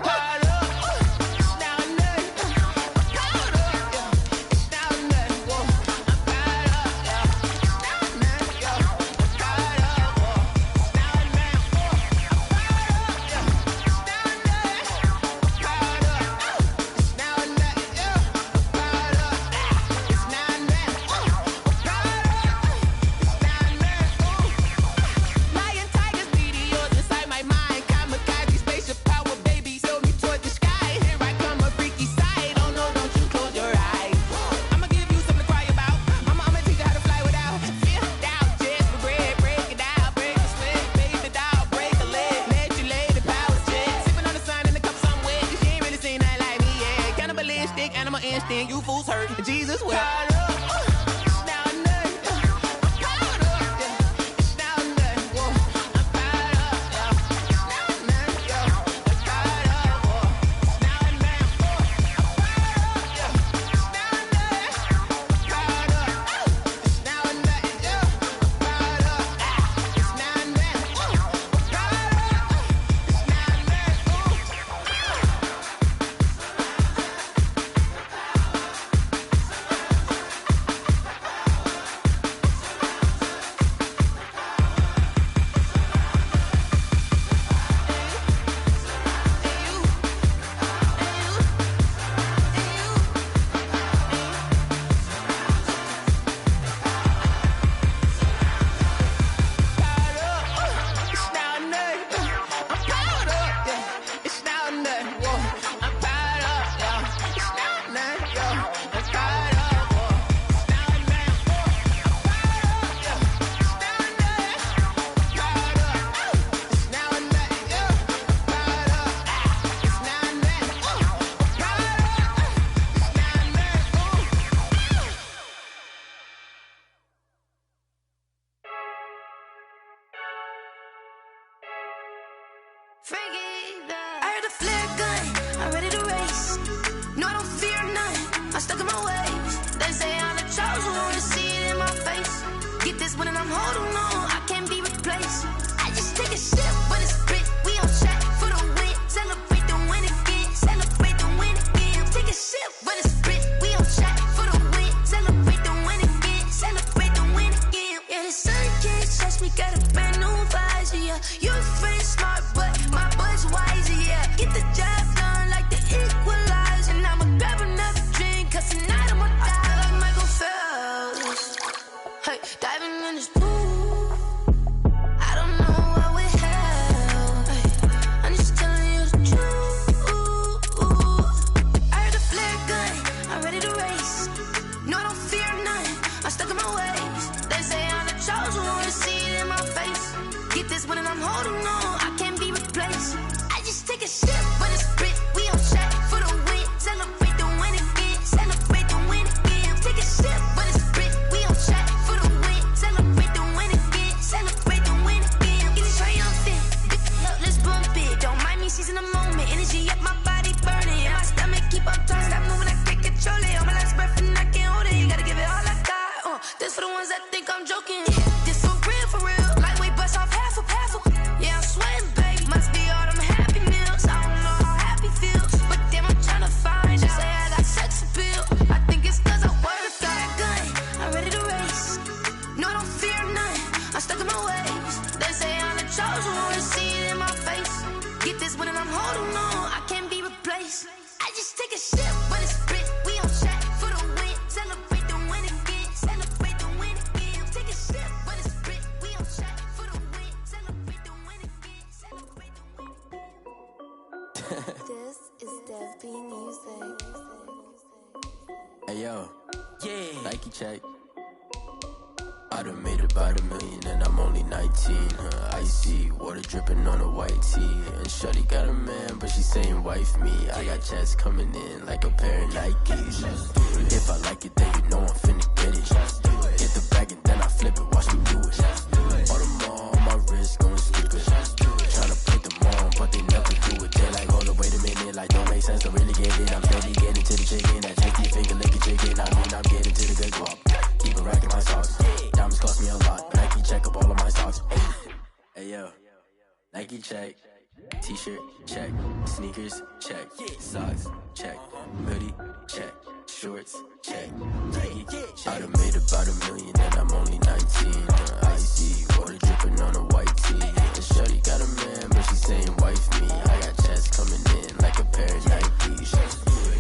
You fools hurt. Jesus will.
just take a sip when it's split. We on track for the win. Celebrate the win again. Celebrate the win again. Take a sip when it's split. We on track for the win. Celebrate the win again. Celebrate the win again. This is Dev B Music.
Hey yo, yeah, Nike check. I done made about $1 million and I'm only 19. Icy water dripping on a white tee. And shawty got a man, but she saying wife me. I got checks coming in like a pair of Nikes. If I like it, then you know I'm finna get it. Get the bag and then I flip it, watch me do it. All them all on my wrist going stupid. Tryna put them on, but they never do it. They like, hold up, wait a minute, like don't make sense, don't really get it. I'm steady getting to the chicken, that tasty finger licking chicken. I mean, I'm getting to the good guap. Keep a rack in my sauce. Diamonds cost me a lot. Nike check up all of my stocks. Hey yo, Nike check. T-shirt check. Sneakers check. Socks check. Hoodie check. Shorts check. Nike I done made about $1 million and I'm only 19. Icy water dripping on a white tee. And shawty got a man, but she saying wife me. I got checks coming in like a pair of Nikes.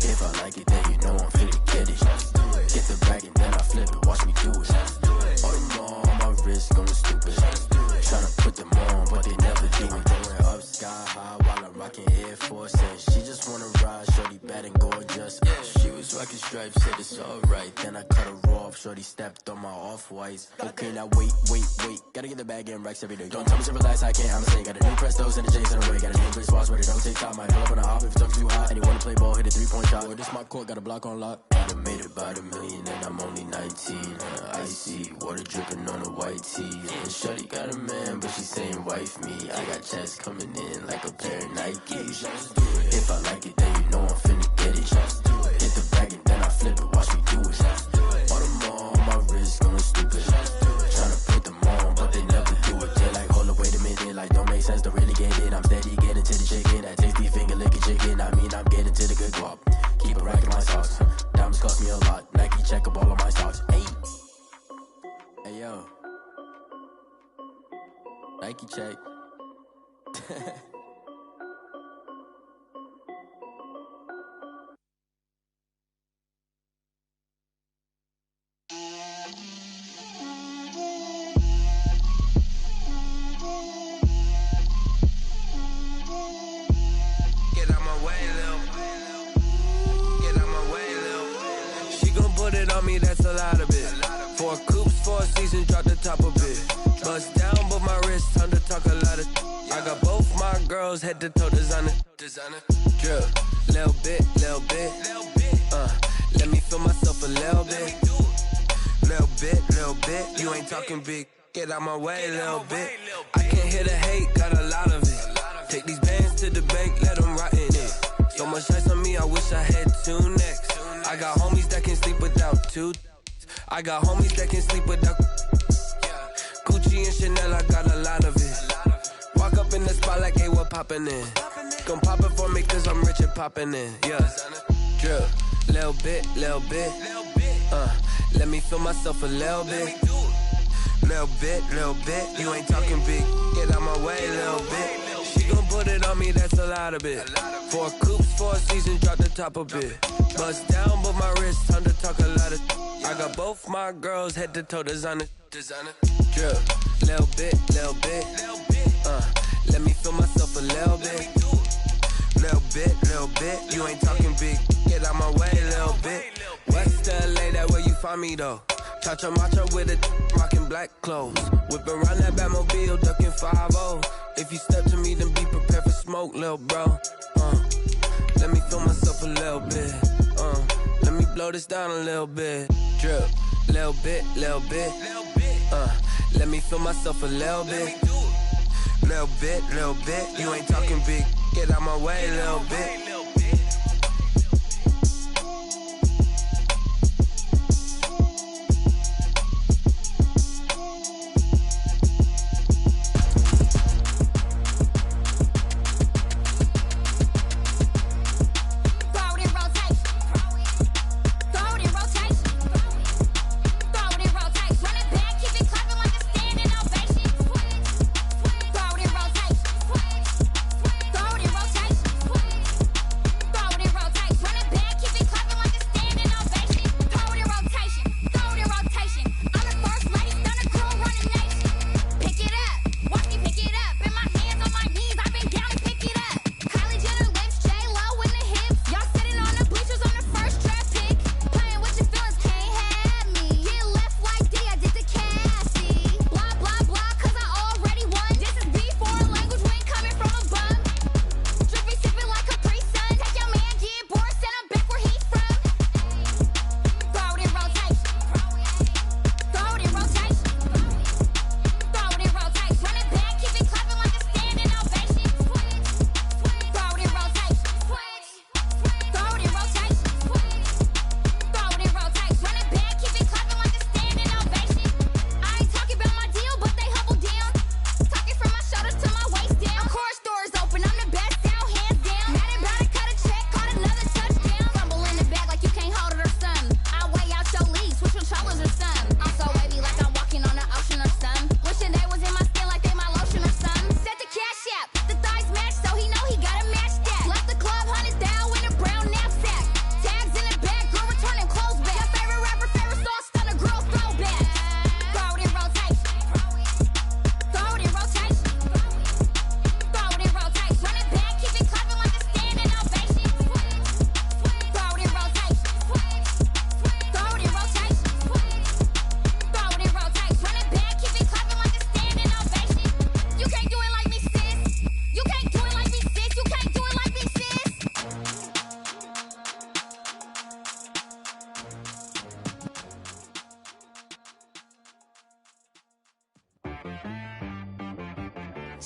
If I like it, then you know I'm finna get it. Get the bag and then I flip it, watch me do it. All them all on my wrist going stupid. Tryna put them on, but they never do it. Going up sky high while I'm rocking Air Force. And she just wanna ride, shorty bad and gorgeous. She was rocking stripes, said it's alright. Then I cut her off, shorty stepped on my off-whites. Okay, now wait. Gotta get the bag and racks every day. Don't tell me to relax, I can't, I'm saying. Got a new Prestos and a J's in the way. Got a new Chris Boss where they don't take time. Might pull up on a hop if it's too hot. And you wanna play ball, hit a 3-point shot. Or this my court, got a block on lock. I done made about $1 million and I'm only 19. Icy water dripping on a white tee. And shawty got a man, but she saying wife me. I got checks coming in like a pair of Nikes. If I like it, then you know I'm finna get it. Hit the bag and then I flip it, watch me do it. All them all on my wrist going stupid. Tryna put them on, but they never do it. They're like, hold up, wait a minute, like don't make sense, don't really get it. I'm steady getting to the chicken, that tasty finger licking chicken. I mean, I'm getting to the good guap. Keep a rack in my socks. Diamonds cost me a lot. Nike check up all of my stocks. Hey yo, Nike check.
Get out my way, Lil. Get out my way, Lil. She gon' put it on me, that's a lot of it. 4 coops, 4 seasons, drop the top of it. Bust down, but my wrist, time to talk a lot of. I got both my girls, head to toe designer. Drip, little bit. Let me feel myself a little bit. Little bit. You ain't talking big. Get out my way, little bit. I can't hear the hate, got a lot of it. Take these bands to the bank, let them rot in it. So much ice on me, I wish I had 2 necks. I got homies that can sleep without 2. I got homies that can sleep without Gucci and Chanel, I got a lot of it. Walk up in the spot like, hey, what poppin' in? Gon' pop it for me cause I'm rich and poppin' in, yeah. Drip, little bit. Let me feel myself a little bit. Little bit. You ain't talking big. Get out my way, little bit. She gon' put it on me, that's a lot of it. 4 coops, 4 seasons, drop the top of it. Bust down, but my wrist, time to talk a lot of. I got both my girls, head to toe designer. Drip, little bit. Let me feel myself a little bit. Little bit. You ain't talking big. Get out my way, little bit. West LA, that where you find me though. Cha-cha matcha with it, rocking black clothes. Whip around that Batmobile, ducking 5-0. If you step to me, then be prepared for smoke, little bro. Let me feel myself a little bit. Let me blow this down a little bit. Drip, little bit. Let me feel myself a little bit. Little bit. You ain't talking big. Get out my way, little bit.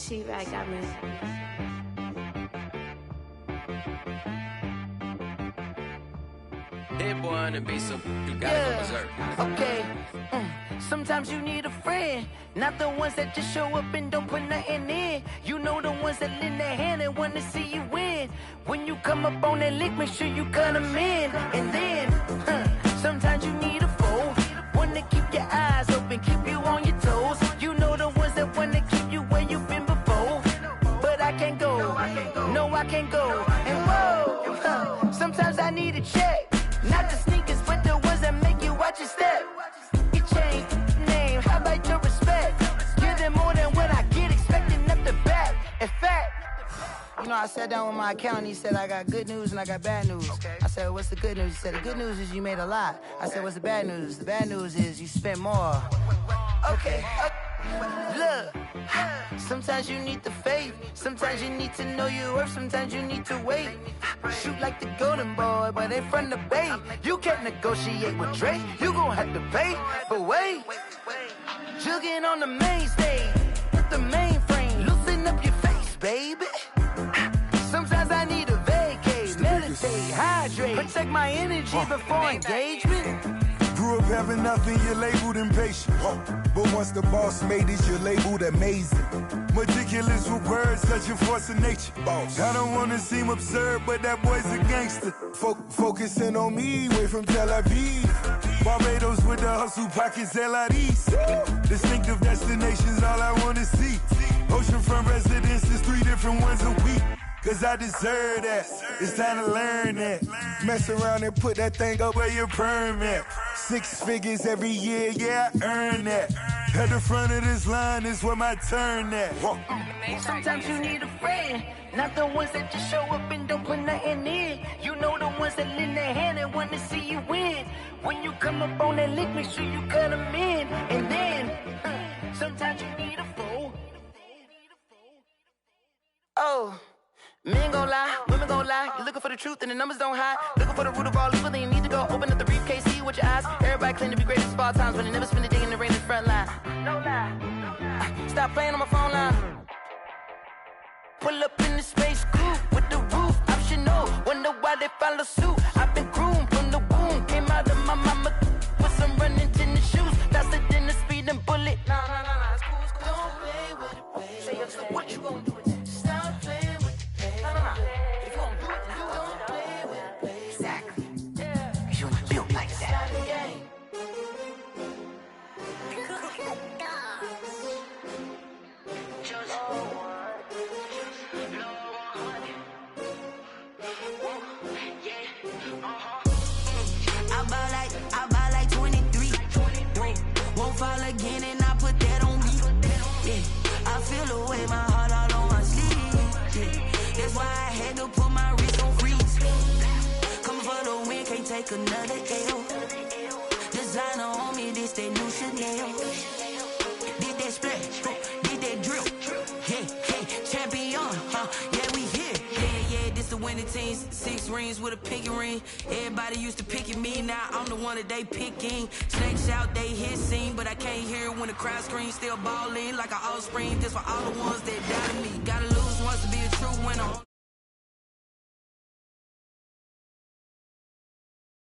She-Bag got me.
Hit boy on the beat, so you gotta go berserk.
Okay. Sometimes you need a friend, not the ones that just show up and don't put nothing in. You know the ones that lend their hand and want to see you win. When you come up on that lick, make sure you cut them in. And then, sometimes you need a foe, one to keep your eyes open, keep you on your toes. You know the ones that want to keep you where you've been before. But I can't go, no I can't go. And whoa, sometimes I need a check. Not the sneakers, but the ones that make you watch your step. Your chain, name, how about your respect? Give them more than what I get, expecting up the back. In fact, you know, I sat down with my accountant, he said, I got good news and I got bad news. I said, what's the good news? He said, the good news is you made a lot. I said, what's the bad news? The bad news is you spent more. Okay, look, sometimes you need the faith, sometimes you need to know your worth, sometimes you need to wait. Shoot like the golden boy, but in front of Bay. You can't negotiate with Drake, you gon' have to pay. But wait, jugging on the main stage, with the mainframe, loosen up your face, baby. Sometimes I need a vacate, meditate, hydrate, protect my energy before engagement.
Grew up having nothing, you're labeled impatient. But once the boss made it, you're labeled amazing. Meticulous with words, such a force of nature. I don't wanna seem absurd, but that boy's a gangster. Focusing on me, way from Tel Aviv. Barbados with the hustle pockets, LIDs. Distinctive destinations, all I wanna see. Oceanfront residences, 3 different ones a week. Cause I deserve that, it's time to learn that. Mess around and put that thing up where your permit. 6 figures every year, yeah, I earn that. At the front of this line is where my turn at.
Sometimes you need a friend, not the ones that just show up and don't put nothing in. You know the ones that lend their hand and want to see you win. When you come up on that lick, make sure you cut them in. And then, sometimes you need a foe. Oh. Men gon' lie, women gon' lie. You're looking for the truth and the numbers don't hide. Looking for the root of all evil, then you need to go open up the briefcase, see with your eyes. Everybody claim to be greatest of all times, but they never spend a day in the rain in the front line. No lie. Stop playing on my phone line. Pull up in the space coupe with the roof optional. Wonder why they follow suit. I've been groomed from the womb. Came out of my mama with some running tennis shoes. Faster than the speeding bullet. No, it's cool, it's cool. Don't play with it, baby. Say yo, so what you gon' do with it? Stop playing with it. If you gon' do it, then you don't play with it, baby. Exactly. Cause you ain't built like that.
I buy like 23. Won't fall again and I put that on me. Yeah, I feel the way, my heart all on my sleeve. Yeah. That's why I had to put my wrist on freeze. Coming for the win, can't take another L. Designer on me, this that new Chanel. Did that splash, did that drill. Yeah, champion, yeah, we here. Yeah, this the winning team. 6 rings with a pinky ring. Everybody used to pick at me, now I'm the one that they picking. Snakes out, they hit scene, but I can't hear it when the crowd screams. Still balling like an offspring. This for all the ones that doubted me. Gotta lose once to be a true winner.